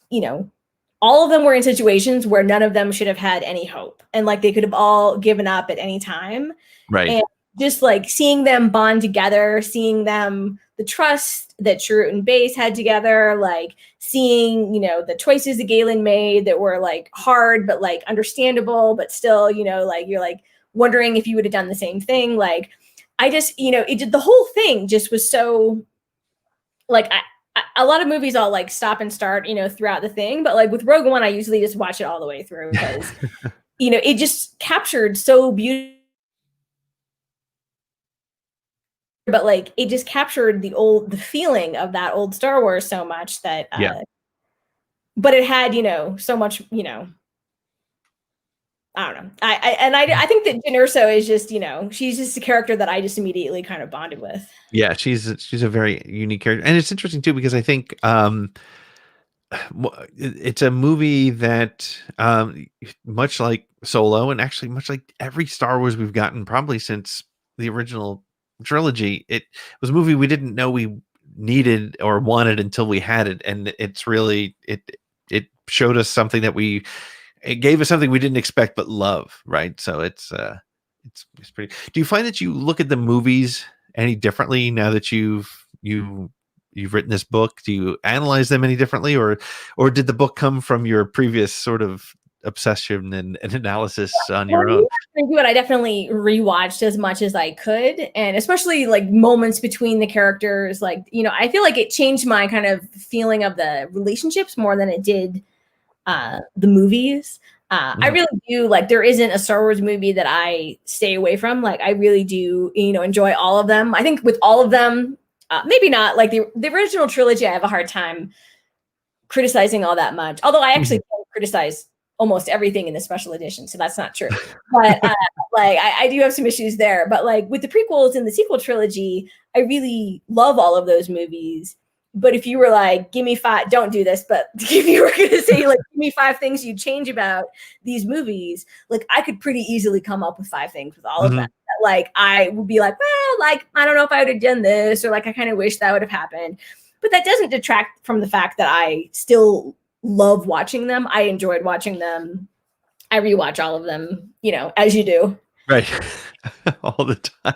C: all of them were in situations where none of them should have had any hope, and like they could have all given up at any time.
B: Right.
C: And just like seeing them bond together, seeing them, the trust that Chirrut and Baze had together, like seeing, you know, the choices that Galen made that were like hard, but like understandable, but still, you know, like you're like wondering if you would have done the same thing. Like, I just, you know, it did, the whole thing just was so like, a lot of movies I'll like stop and start, you know, throughout the thing. But like with Rogue One, I usually just watch it all the way through because, you know, it just captured so beautifully. But like it just captured the feeling of that old Star Wars so much that but it had, you know, so much, you know, I don't know. I think that Jyn Erso is just, you know, she's just a character that I just immediately kind of bonded with.
B: Yeah, she's a very unique character, and it's interesting too because I think it's a movie that much like Solo, and actually much like every Star Wars we've gotten probably since the original trilogy, it was a movie we didn't know we needed or wanted until we had it, and it's really it showed us something that it gave us something we didn't expect but love, right? So it's pretty. Do you find that you look at the movies any differently now that you've written this book? Do you analyze them any differently, or did the book come from your previous sort of obsession and analysis on your own?
C: I definitely rewatched as much as I could, and especially like moments between the characters. Like, you know, I feel like it changed my kind of feeling of the relationships more than it did the movies. I really do, like, there isn't a Star Wars movie that I stay away from. Like, I really do, you know, enjoy all of them. I think with all of them, maybe not like the original trilogy, I have a hard time criticizing all that much. Although I actually don't criticize almost everything in the special edition, so that's not true. But like I do have some issues there. But like with the prequels and the sequel trilogy, I really love all of those movies. But if you were like, give me 5, don't do this, but if you were going to say like, give me 5 things you'd change about these movies, like I could pretty easily come up with 5 things with all of them. Like I would be like, well, like, I don't know if I would have done this, or like, I kind of wish that would have happened. But that doesn't detract from the fact that I still love watching them. I enjoyed watching them. I rewatch all of them, you know, as you do.
B: Right. All the time.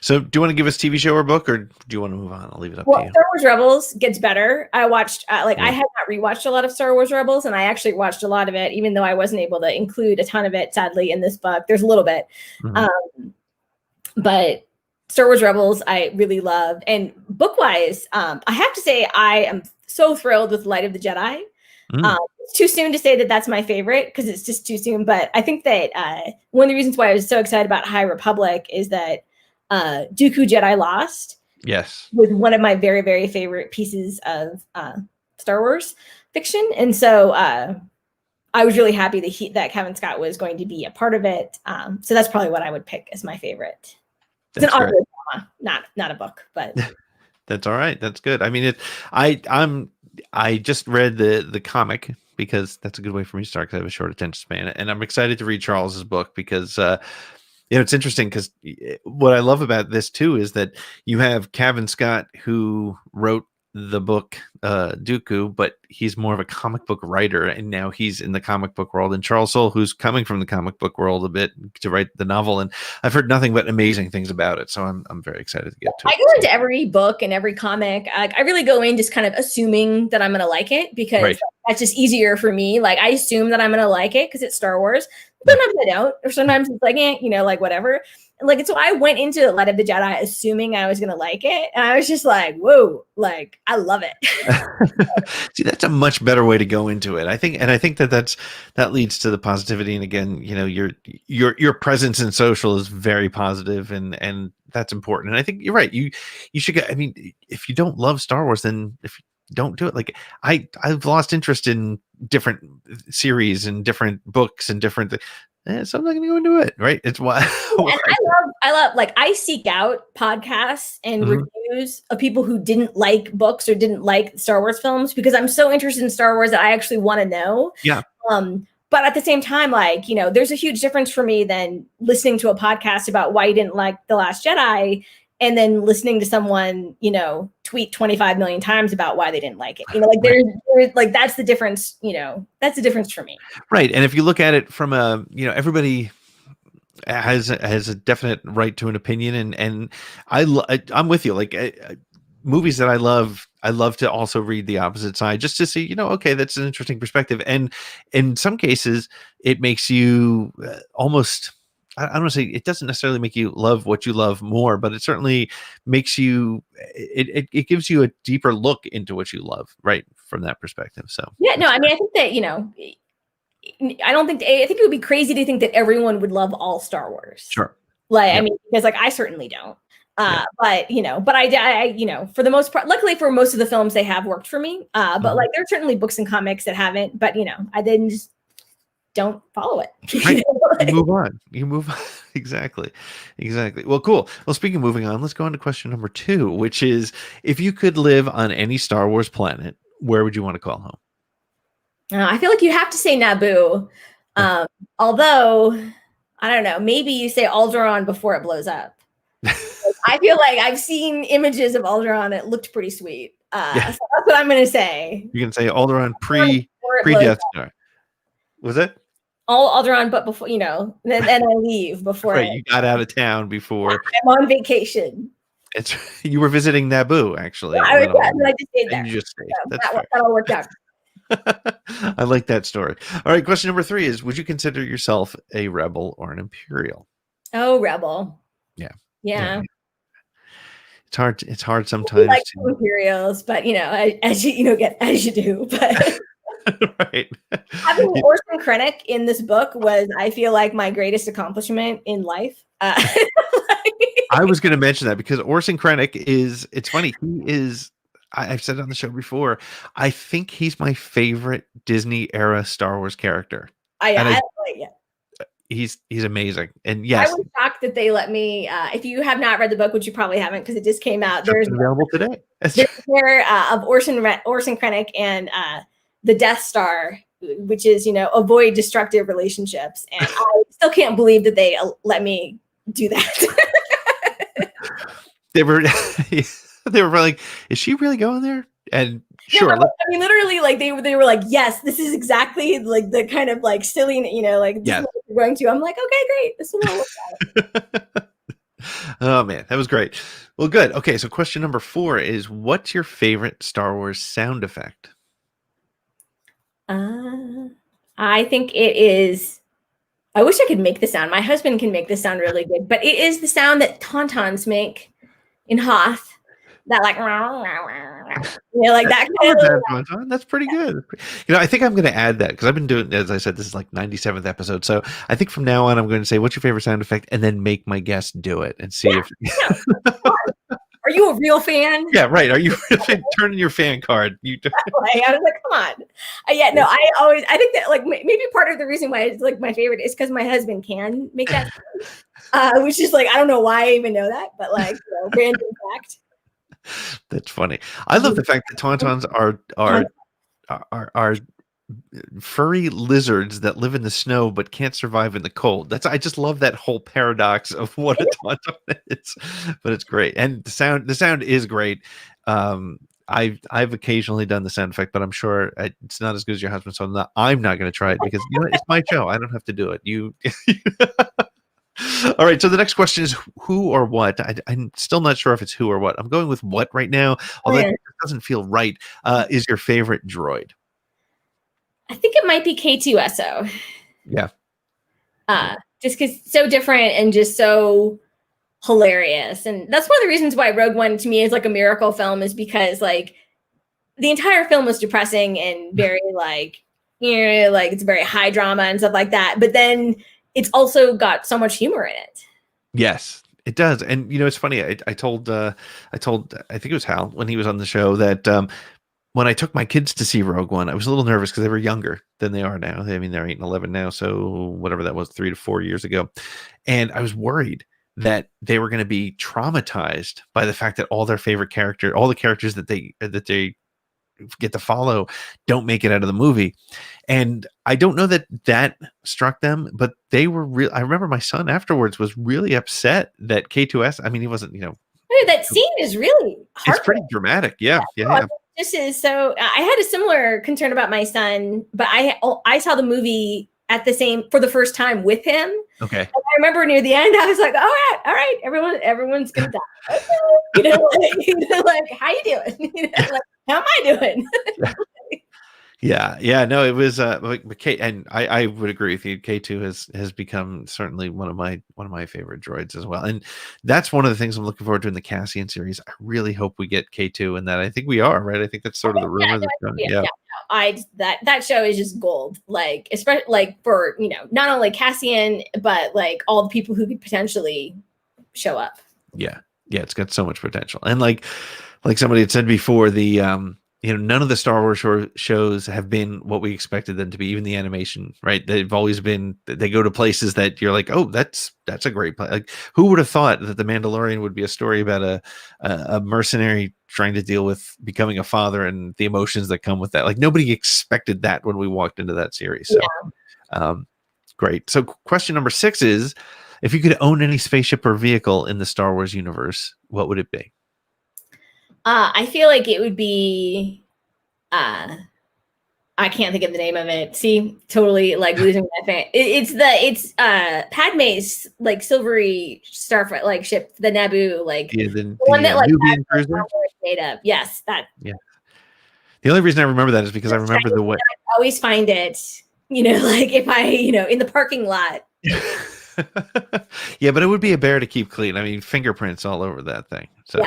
B: So do you want to give us TV show or book, or do you want to move on? I'll leave it up to you.
C: Star Wars Rebels gets better. I watched, I had not rewatched a lot of Star Wars Rebels, and I actually watched a lot of it, even though I wasn't able to include a ton of it, sadly, in this book. There's a little bit. But Star Wars Rebels, I really loved. And book-wise, I have to say I am so thrilled with Light of the Jedi. It's too soon to say that that's my favorite because it's just too soon. But I think that one of the reasons why I was so excited about High Republic is that Dooku Jedi Lost.
B: Yes.
C: Was one of my very, very favorite pieces of Star Wars fiction. And so I was really happy that Kevin Scott was going to be a part of it. So that's probably what I would pick as my favorite. It's an audio drama, not a book, but
B: that's all right. That's good. I mean, I just read the comic because that's a good way for me to start because I have a short attention span, and I'm excited to read Charles's book because you know, it's interesting because what I love about this too is that you have Kevin Scott who wrote the book Dooku, but he's more of a comic book writer, and now he's in the comic book world, and Charles Soule, who's coming from the comic book world a bit to write the novel, and I've heard nothing but amazing things about it, so I'm very excited to get to it.
C: I go into every book and every comic, I really go in just kind of assuming that I'm going to like it because that's just easier for me. Like I assume that I'm going to like it because it's Star Wars. Sometimes I don't, or sometimes it's like, you know, like whatever. Like, so I went into Light of the Jedi assuming I was going to like it. And I was just like, whoa, like, I love it.
B: See, that's a much better way to go into it. I think that leads to the positivity. And again, you know, your presence in social is very positive, and that's important. And I think you're right. You should get, I mean, if you don't love Star Wars, then if you don't do it, like I've lost interest in different series and different books and different so I'm not going to go into it, right? It's why.
C: And I love, like, I seek out podcasts and reviews of people who didn't like books or didn't like Star Wars films because I'm so interested in Star Wars that I actually want to know.
B: Yeah.
C: But at the same time, like, you know, there's a huge difference for me than listening to a podcast about why you didn't like The Last Jedi and then listening to someone, tweet 25 million times about why they didn't like it. Like there's like, that's the difference, that's the difference for me.
B: Right. And if you look at it from everybody has a definite right to an opinion, and I'm with you. Like movies that I love to also read the opposite side just to see, okay, that's an interesting perspective. And in some cases, it makes you almost, I don't want to say, it doesn't necessarily make you love what you love more, but it certainly makes you, it gives you a deeper look into what you love, right, from that perspective. So
C: yeah, no, I mean, I think that, I think it would be crazy to think that everyone would love all Star Wars.
B: Sure.
C: Like,
B: Yep.
C: I mean, because like I certainly don't.
B: Yeah.
C: But I for the most part, luckily for most of the films, they have worked for me. But like, there are certainly books and comics that haven't. But I then just don't follow it.
B: Right. You move on. Exactly. Well, cool. Well, speaking of moving on, let's go on to question number 2, which is, if you could live on any Star Wars planet, where would you want to call home?
C: I feel like you have to say Naboo. Although, I don't know, maybe you say Alderaan before it blows up. I feel like I've seen images of Alderaan. It looked pretty sweet. So that's what I'm going to say.
B: You can say Alderaan pre Death Star. Was it?
C: Alderaan, but before, then I leave before.
B: Right, you got out of town before.
C: I'm on vacation.
B: You were visiting Naboo, actually.
C: Yeah, I just stayed there.
B: You just stayed.
C: So that all worked out.
B: I like that story. All right, question number 3 is, would you consider yourself a rebel or an Imperial?
C: Oh, rebel.
B: Yeah. It's hard sometimes.
C: Like Imperials, but as you do. But
B: right.
C: having Orson Krennic in this book was, I feel like, my greatest accomplishment in life.
B: I was going to mention that because Orson Krennic it's funny. He is, I've said it on the show before, I think he's my favorite Disney era Star Wars character. He's amazing. And yes,
C: I was shocked that they let me, if you have not read the book, which you probably haven't because it just came out, there's
B: available today.
C: There's a pair of Orson Krennic and the Death Star, which is, avoid destructive relationships. And I still can't believe that they let me do that.
B: They were like, is she really going there? And sure.
C: I mean, literally, like they were like, yes, this is exactly like the kind of like silly, like this is what we're going to. I'm like, okay, great. This is what we'll look at.
B: Oh man, that was great. Well, good. Okay, so question number 4 is, what's your favorite Star Wars sound effect?
C: I think it is. I wish I could make the sound. My husband can make the sound really good, but it is the sound that Tauntauns make in Hoth. That like, like that kind
B: of. That's pretty good. I think I'm going to add that because I've been doing, as I said, this is like 97th episode. So I think from now on, I'm going to say, what's your favorite sound effect? And then make my guest do it and see if.
C: Are you a real fan?
B: Yeah, right. Are you turning your fan card? I
C: was like, come on. I think that like maybe part of the reason why it's like my favorite is because my husband can make that sound, which is like, I don't know why I even know that, but like, random fact.
B: That's funny. I love the fact that Tauntauns are furry lizards that live in the snow but can't survive in the cold. I just love that whole paradox of what a Tauntaun is. But it's great, and the sound is great. I've occasionally done the sound effect, but I'm sure it's not as good as your husband. So I'm not going to try it because it's my show. I don't have to do it. You. All right. So the next question is who or what? I'm still not sure if it's who or what. I'm going with what right now. Although that doesn't feel right. Is your favorite droid?
C: I think it might be K2SO.
B: Yeah.
C: Just because so different and just so hilarious. And that's one of the reasons why Rogue One to me is like a miracle film, is because like the entire film was depressing and very like it's very high drama and stuff like that. But then it's also got so much humor in it.
B: Yes, it does. And it's funny. I told I think it was Hal when he was on the show that when I took my kids to see Rogue One, I was a little nervous because they were younger than they are now. I mean, they're 8 and 11 now, so whatever that was, 3 to 4 years ago. And I was worried that they were going to be traumatized by the fact that all their favorite character, all the characters that they get to follow, don't make it out of the movie. And I don't know that struck them, but they were real. I remember my son afterwards was really upset that K2S. I mean, he wasn't,
C: Dude, that scene is really hard.
B: It's pretty dramatic. Yeah.
C: This is so. I had a similar concern about my son, but I saw the movie for the first time with him.
B: Okay.
C: And I remember near the end, I was like, all right, everyone's gonna die. Okay. Like, how you doing? Like, how am I doing?
B: Yeah. No, it was like K, and I would agree with you. K2 has become certainly one of my favorite droids as well, and that's one of the things I'm looking forward to in the Cassian series. I really hope we get K2 in that. I think we are, right? I think that's sort of the rumor.
C: That show is just gold. Like, especially like for not only Cassian but like all the people who could potentially show up.
B: Yeah, it's got so much potential, and like somebody had said before, the none of the Star Wars shows have been what we expected them to be. Even the animation, right? They've always been. They go to places that you're like, oh, that's a great place. Like, who would have thought that The Mandalorian would be a story about a mercenary trying to deal with becoming a father and the emotions that come with that? Like, nobody expected that when we walked into that series. So, great. So, question number 6 is: if you could own any spaceship or vehicle in the Star Wars universe, what would it be?
C: I feel like it would be, I can't think of the name of it. See, totally like losing my fan. It's Padme's like silvery starfighter like ship, the Naboo, like
B: the
C: one that like
B: Nubian cruiser
C: made up. Yes, that.
B: Yeah. The only reason I remember that is because I remember the way
C: I always find it, like if I, in the parking lot.
B: Yeah, but it would be a bear to keep clean. I mean, fingerprints all over that thing. So,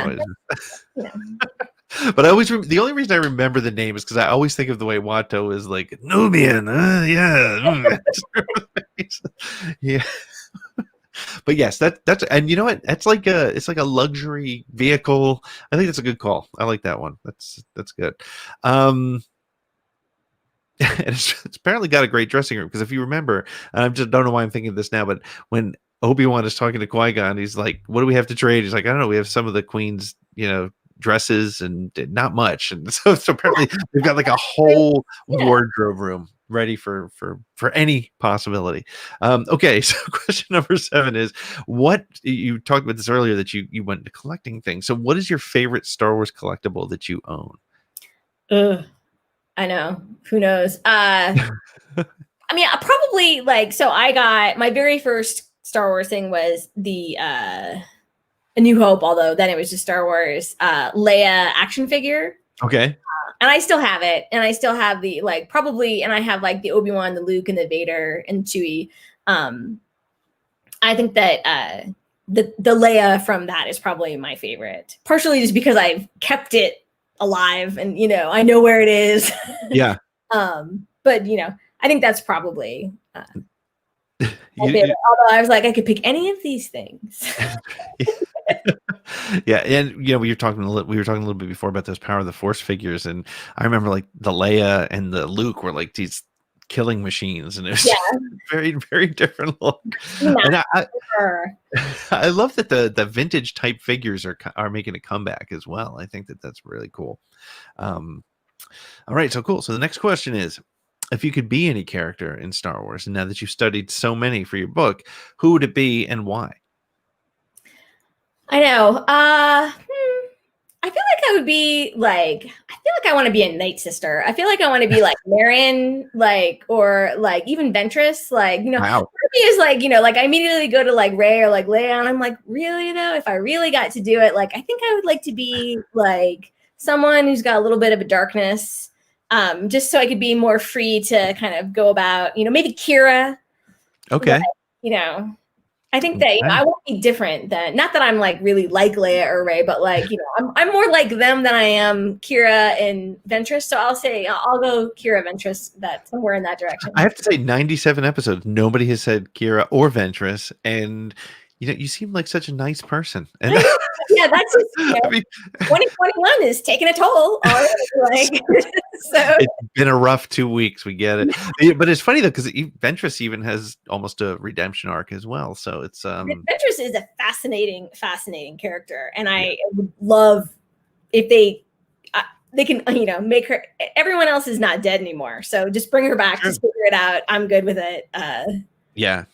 B: but the only reason I remember the name is because I always think of the way Watto is like Nubian. Yeah. But yes, that's and you know what? It's like a luxury vehicle. I think that's a good call. I like that one. That's good. And it's apparently got a great dressing room because if you remember, and I just don't know why I'm thinking of this now, but when Obi-Wan is talking to Qui-Gon, he's like, "What do we have to trade?" He's like, "I don't know. We have some of the Queen's, dresses and not much." And so apparently they've got like a whole wardrobe room ready for any possibility. Okay, so question number 7 is: what you talked about this earlier that you went into collecting things. So what is your favorite Star Wars collectible that you own?
C: I know. Who knows? I mean, probably so I got my very first Star Wars thing was the A New Hope, although then it was just Star Wars Leia action figure.
B: Okay.
C: And I still have it. And I still have the and I have the Obi-Wan, the Luke, and the Vader and Chewie. I think that the Leia from that is probably my favorite. Partially just because I've kept it alive and I know where it is.
B: Yeah.
C: But I think that's probably although I was like, I could pick any of these things.
B: Yeah, and we were talking a little bit before about those Power of the Force figures, and I remember the Leia and the Luke were like these killing machines, and it was very, very different look. And I love that the vintage type figures are making a comeback as well. I think that's really cool. All right, so cool. So the next question is: if you could be any character in Star Wars, and now that you've studied so many for your book, who would it be and why?
C: I know. I feel like I would be I feel like I want to be a Night Sister. I feel like I want to be like Marion, or even Ventress.
B: Wow.
C: Part of me is I immediately go to Rey or Leia, and I'm like, really though, if I really got to do it, I think I would like to be someone who's got a little bit of a darkness, just so I could be more free to kind of go about, maybe Kira.
B: Okay.
C: I think that I won't be different than, not that I'm really like Leia or Rey, but I'm more like them than I am Kira and Ventress. So I'll go Kira Ventress, that somewhere in that direction.
B: I have to say, 97 episodes, nobody has said Kira or Ventress, and you seem like such a nice person. And
C: yeah, that's just 2021 is taking a toll already. So
B: it's been a rough 2 weeks. We get it, but it's funny though because Ventress even has almost a redemption arc as well. So it's
C: Ventress is a fascinating character, and I would love if they can make her. Everyone else is not dead anymore, so just bring her back. Just figure it out. I'm good with it.
B: Yeah,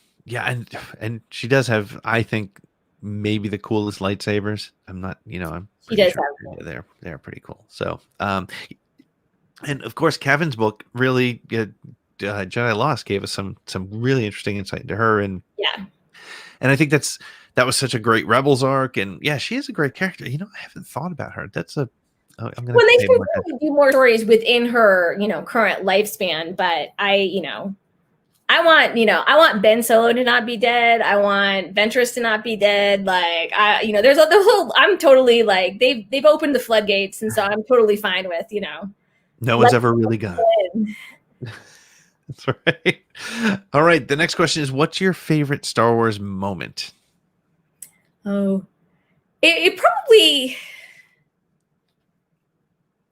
B: and she does have, I think, maybe the coolest lightsabers. I'm not, I'm
C: She
B: pretty
C: does
B: sure they're pretty cool. So, and of course, Kevin's book really, Jedi Lost gave us some really interesting insight into her, and
C: yeah.
B: And I think that was such a great Rebels arc, and yeah, she is a great character. I haven't thought about her. I'm gonna
C: Well, they
B: pay
C: should
B: more attention.
C: probably do more stories within her, current lifespan. But I want Ben Solo to not be dead. I want Ventress to not be dead. Like there's the whole. I'm totally like they've opened the floodgates, and so I'm totally fine with
B: No one's ever really gone. That's right. All right. The next question is, what's your favorite Star Wars moment?
C: Oh, it probably.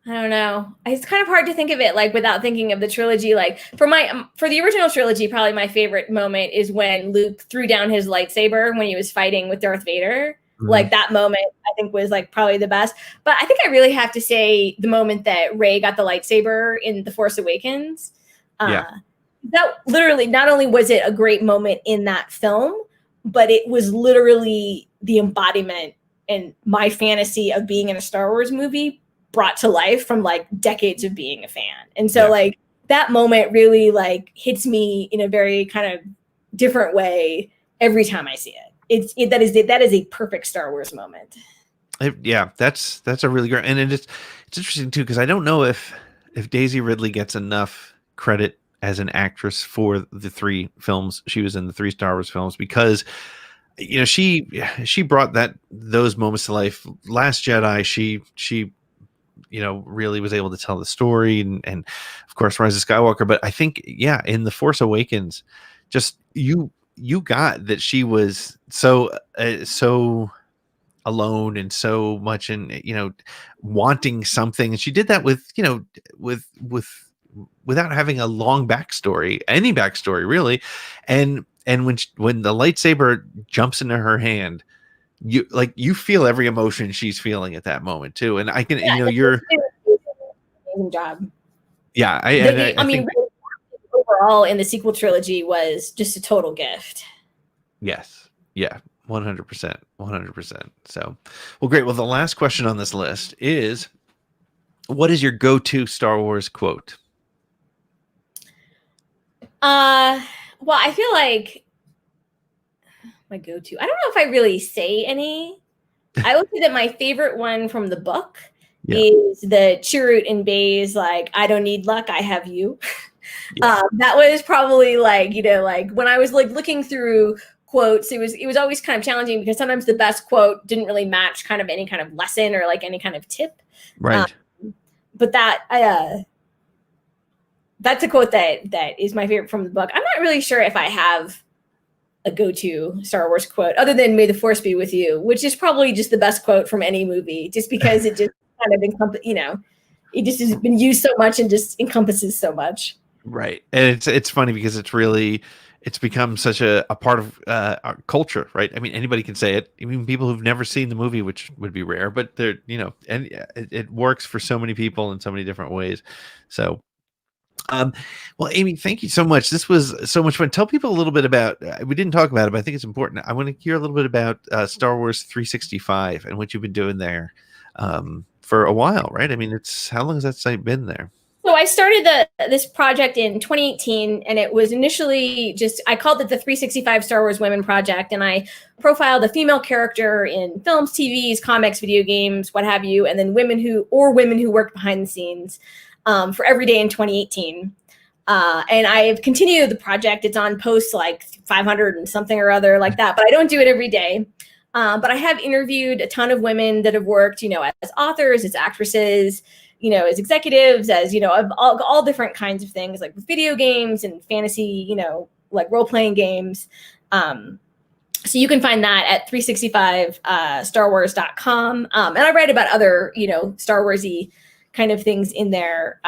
C: I don't know. It's kind of hard to think of it like without thinking of the trilogy. Like for the original trilogy, probably my favorite moment is when Luke threw down his lightsaber when he was fighting with Darth Vader. Mm-hmm. Like that moment, I think was like probably the best. But I think I really have to say the moment that Rey got the lightsaber in The Force Awakens. That literally, not only was it a great moment in that film, but it was literally the embodiment and my fantasy of being in a Star Wars movie brought to life from like decades of being a fan. And so like that moment really like hits me in a very kind of different way every time I see it. That is a perfect Star Wars moment.
B: That's a really great, and it's interesting too, because I don't know if Daisy Ridley gets enough credit as an actress for the 3 films she was in, the 3 Star Wars films, because she brought those moments to life. Last Jedi, she really was able to tell the story, and of course Rise of Skywalker. But I think in The Force Awakens, just you got that she was so alone and so much in wanting something, and she did that with without having a long backstory, any backstory really. And when the lightsaber jumps into her hand, you feel every emotion she's feeling at that moment too. And I can, you're
C: amazing job.
B: Yeah.
C: I mean, overall in the sequel trilogy was just a total gift.
B: Yes. Yeah. 100%. 100%. So, well, great. Well, the last question on this list is, what is your go-to Star Wars quote?
C: Well, I feel like my go-to, I don't know if I really say any. I would say that my favorite one from the book is the Chirrut and Baze, like, I don't need luck, I have you. That was probably like, like when I was like looking through quotes, it was always kind of challenging because sometimes the best quote didn't really match kind of any kind of lesson or like any kind of tip.
B: Right.
C: But that's a quote that is my favorite from the book. I'm not really sure if I have a go-to Star Wars quote other than "May the Force be with you," which is probably just the best quote from any movie, just because it just kind of it just has been used so much and just encompasses so much.
B: Right, and it's funny because it's become such a part of our culture, right? I mean, anybody can say it. Even people who've never seen the movie, which would be rare, but they're and it works for so many people in so many different ways. So. Well, Amy, thank you so much. This was so much fun. Tell people a little bit about, we didn't talk about it, but I think it's important. I want to hear a little bit about Star Wars 365 and what you've been doing there for a while, right? I mean, how long has that site been there?
C: So I started this project in 2018, and it was initially I called it the 365 Star Wars Women Project, and I profiled a female character in films, TVs, comics, video games, what have you, and then women who worked behind the scenes. For every day in 2018. And I've continued the project. It's on posts like 500 and something or other like that, but I don't do it every day. But I have interviewed a ton of women that have worked, as authors, as actresses, as executives, as, of all different kinds of things, like video games and fantasy, like role-playing games. So you can find that at 365starwars.com. And I write about other, Star Wars-y kind of things in there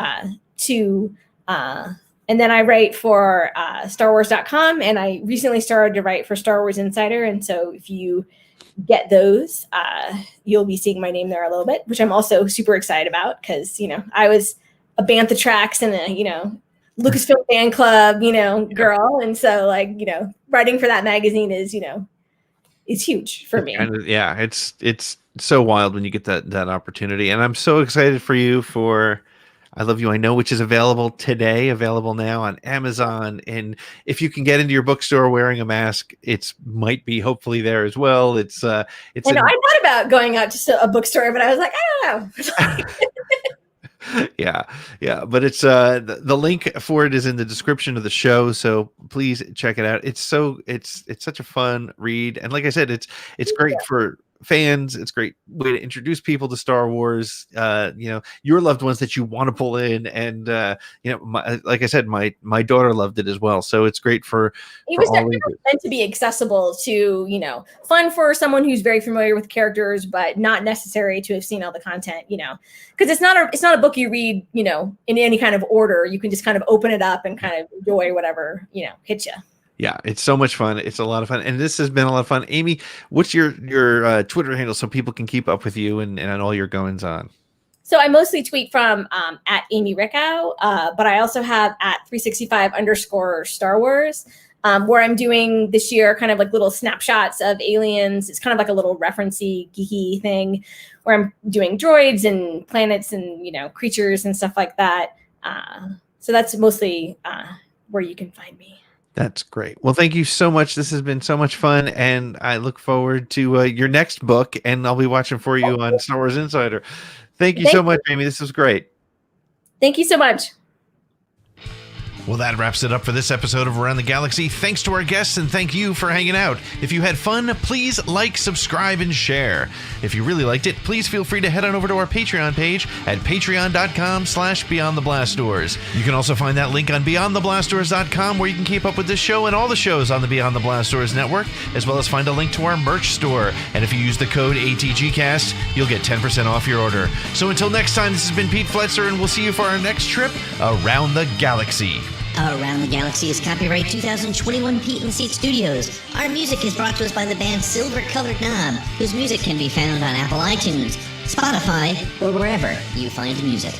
C: too. And then I write for StarWars.com, and I recently started to write for Star Wars Insider. And so if you get those, you'll be seeing my name there a little bit, which I'm also super excited about because, I was a Bantha Tracks and a, Lucasfilm fan club, girl. And so like, writing for that magazine is, is huge for me.
B: Yeah, it's so wild when you get that opportunity, and I'm so excited for you for I Love You, I Know, which is available now on Amazon. And if you can get into your bookstore wearing a mask, it's might be hopefully there as well. I
C: thought about going out to a bookstore, but I was like, I don't know.
B: yeah. But it's the link for it is in the description of the show, so please check it out. It's such a fun read, and like I said, it's great for fans. It's a great way to introduce people to Star Wars. Your loved ones that you want to pull in, and like I said, my daughter loved it as well. So it's great for
C: it was
B: all
C: definitely meant to be accessible to fun for someone who's very familiar with characters, but not necessary to have seen all the content. Because it's not a book you read in any kind of order. You can just kind of open it up and kind of enjoy whatever hits you.
B: Yeah, it's so much fun. It's a lot of fun. And this has been a lot of fun. Amy, what's your Twitter handle so people can keep up with you and on all your goings on?
C: So I mostly tweet from at Amy Richow, but I also have at 365_StarWars, where I'm doing this year kind of like little snapshots of aliens. It's kind of like a little referencey, geeky thing where I'm doing droids and planets and, creatures and stuff like that. So that's mostly where you can find me.
B: That's great. Well, thank you so much. This has been so much fun, and I look forward to your next book, and I'll be watching for you on Star Wars Insider. Thank you so much, Amy. This was great.
C: Thank you so much.
B: Well, that wraps it up for this episode of Around the Galaxy. Thanks to our guests, and thank you for hanging out. If you had fun, please like, subscribe, and share. If you really liked it, please feel free to head on over to our Patreon page at patreon.com/BeyondTheBlastDoors. You can also find that link on BeyondTheBlastDoors.com, where you can keep up with this show and all the shows on the Beyond the Blast Doors network, as well as find a link to our merch store. And if you use the code ATGCast, you'll get 10% off your order. So until next time, this has been Pete Fletzer, and we'll see you for our next trip around the galaxy.
F: Around the Galaxy is copyright 2021 Pete and Seat Studios. Our music is brought to us by the band Silver Colored Knob, whose music can be found on Apple iTunes, Spotify, or wherever you find music.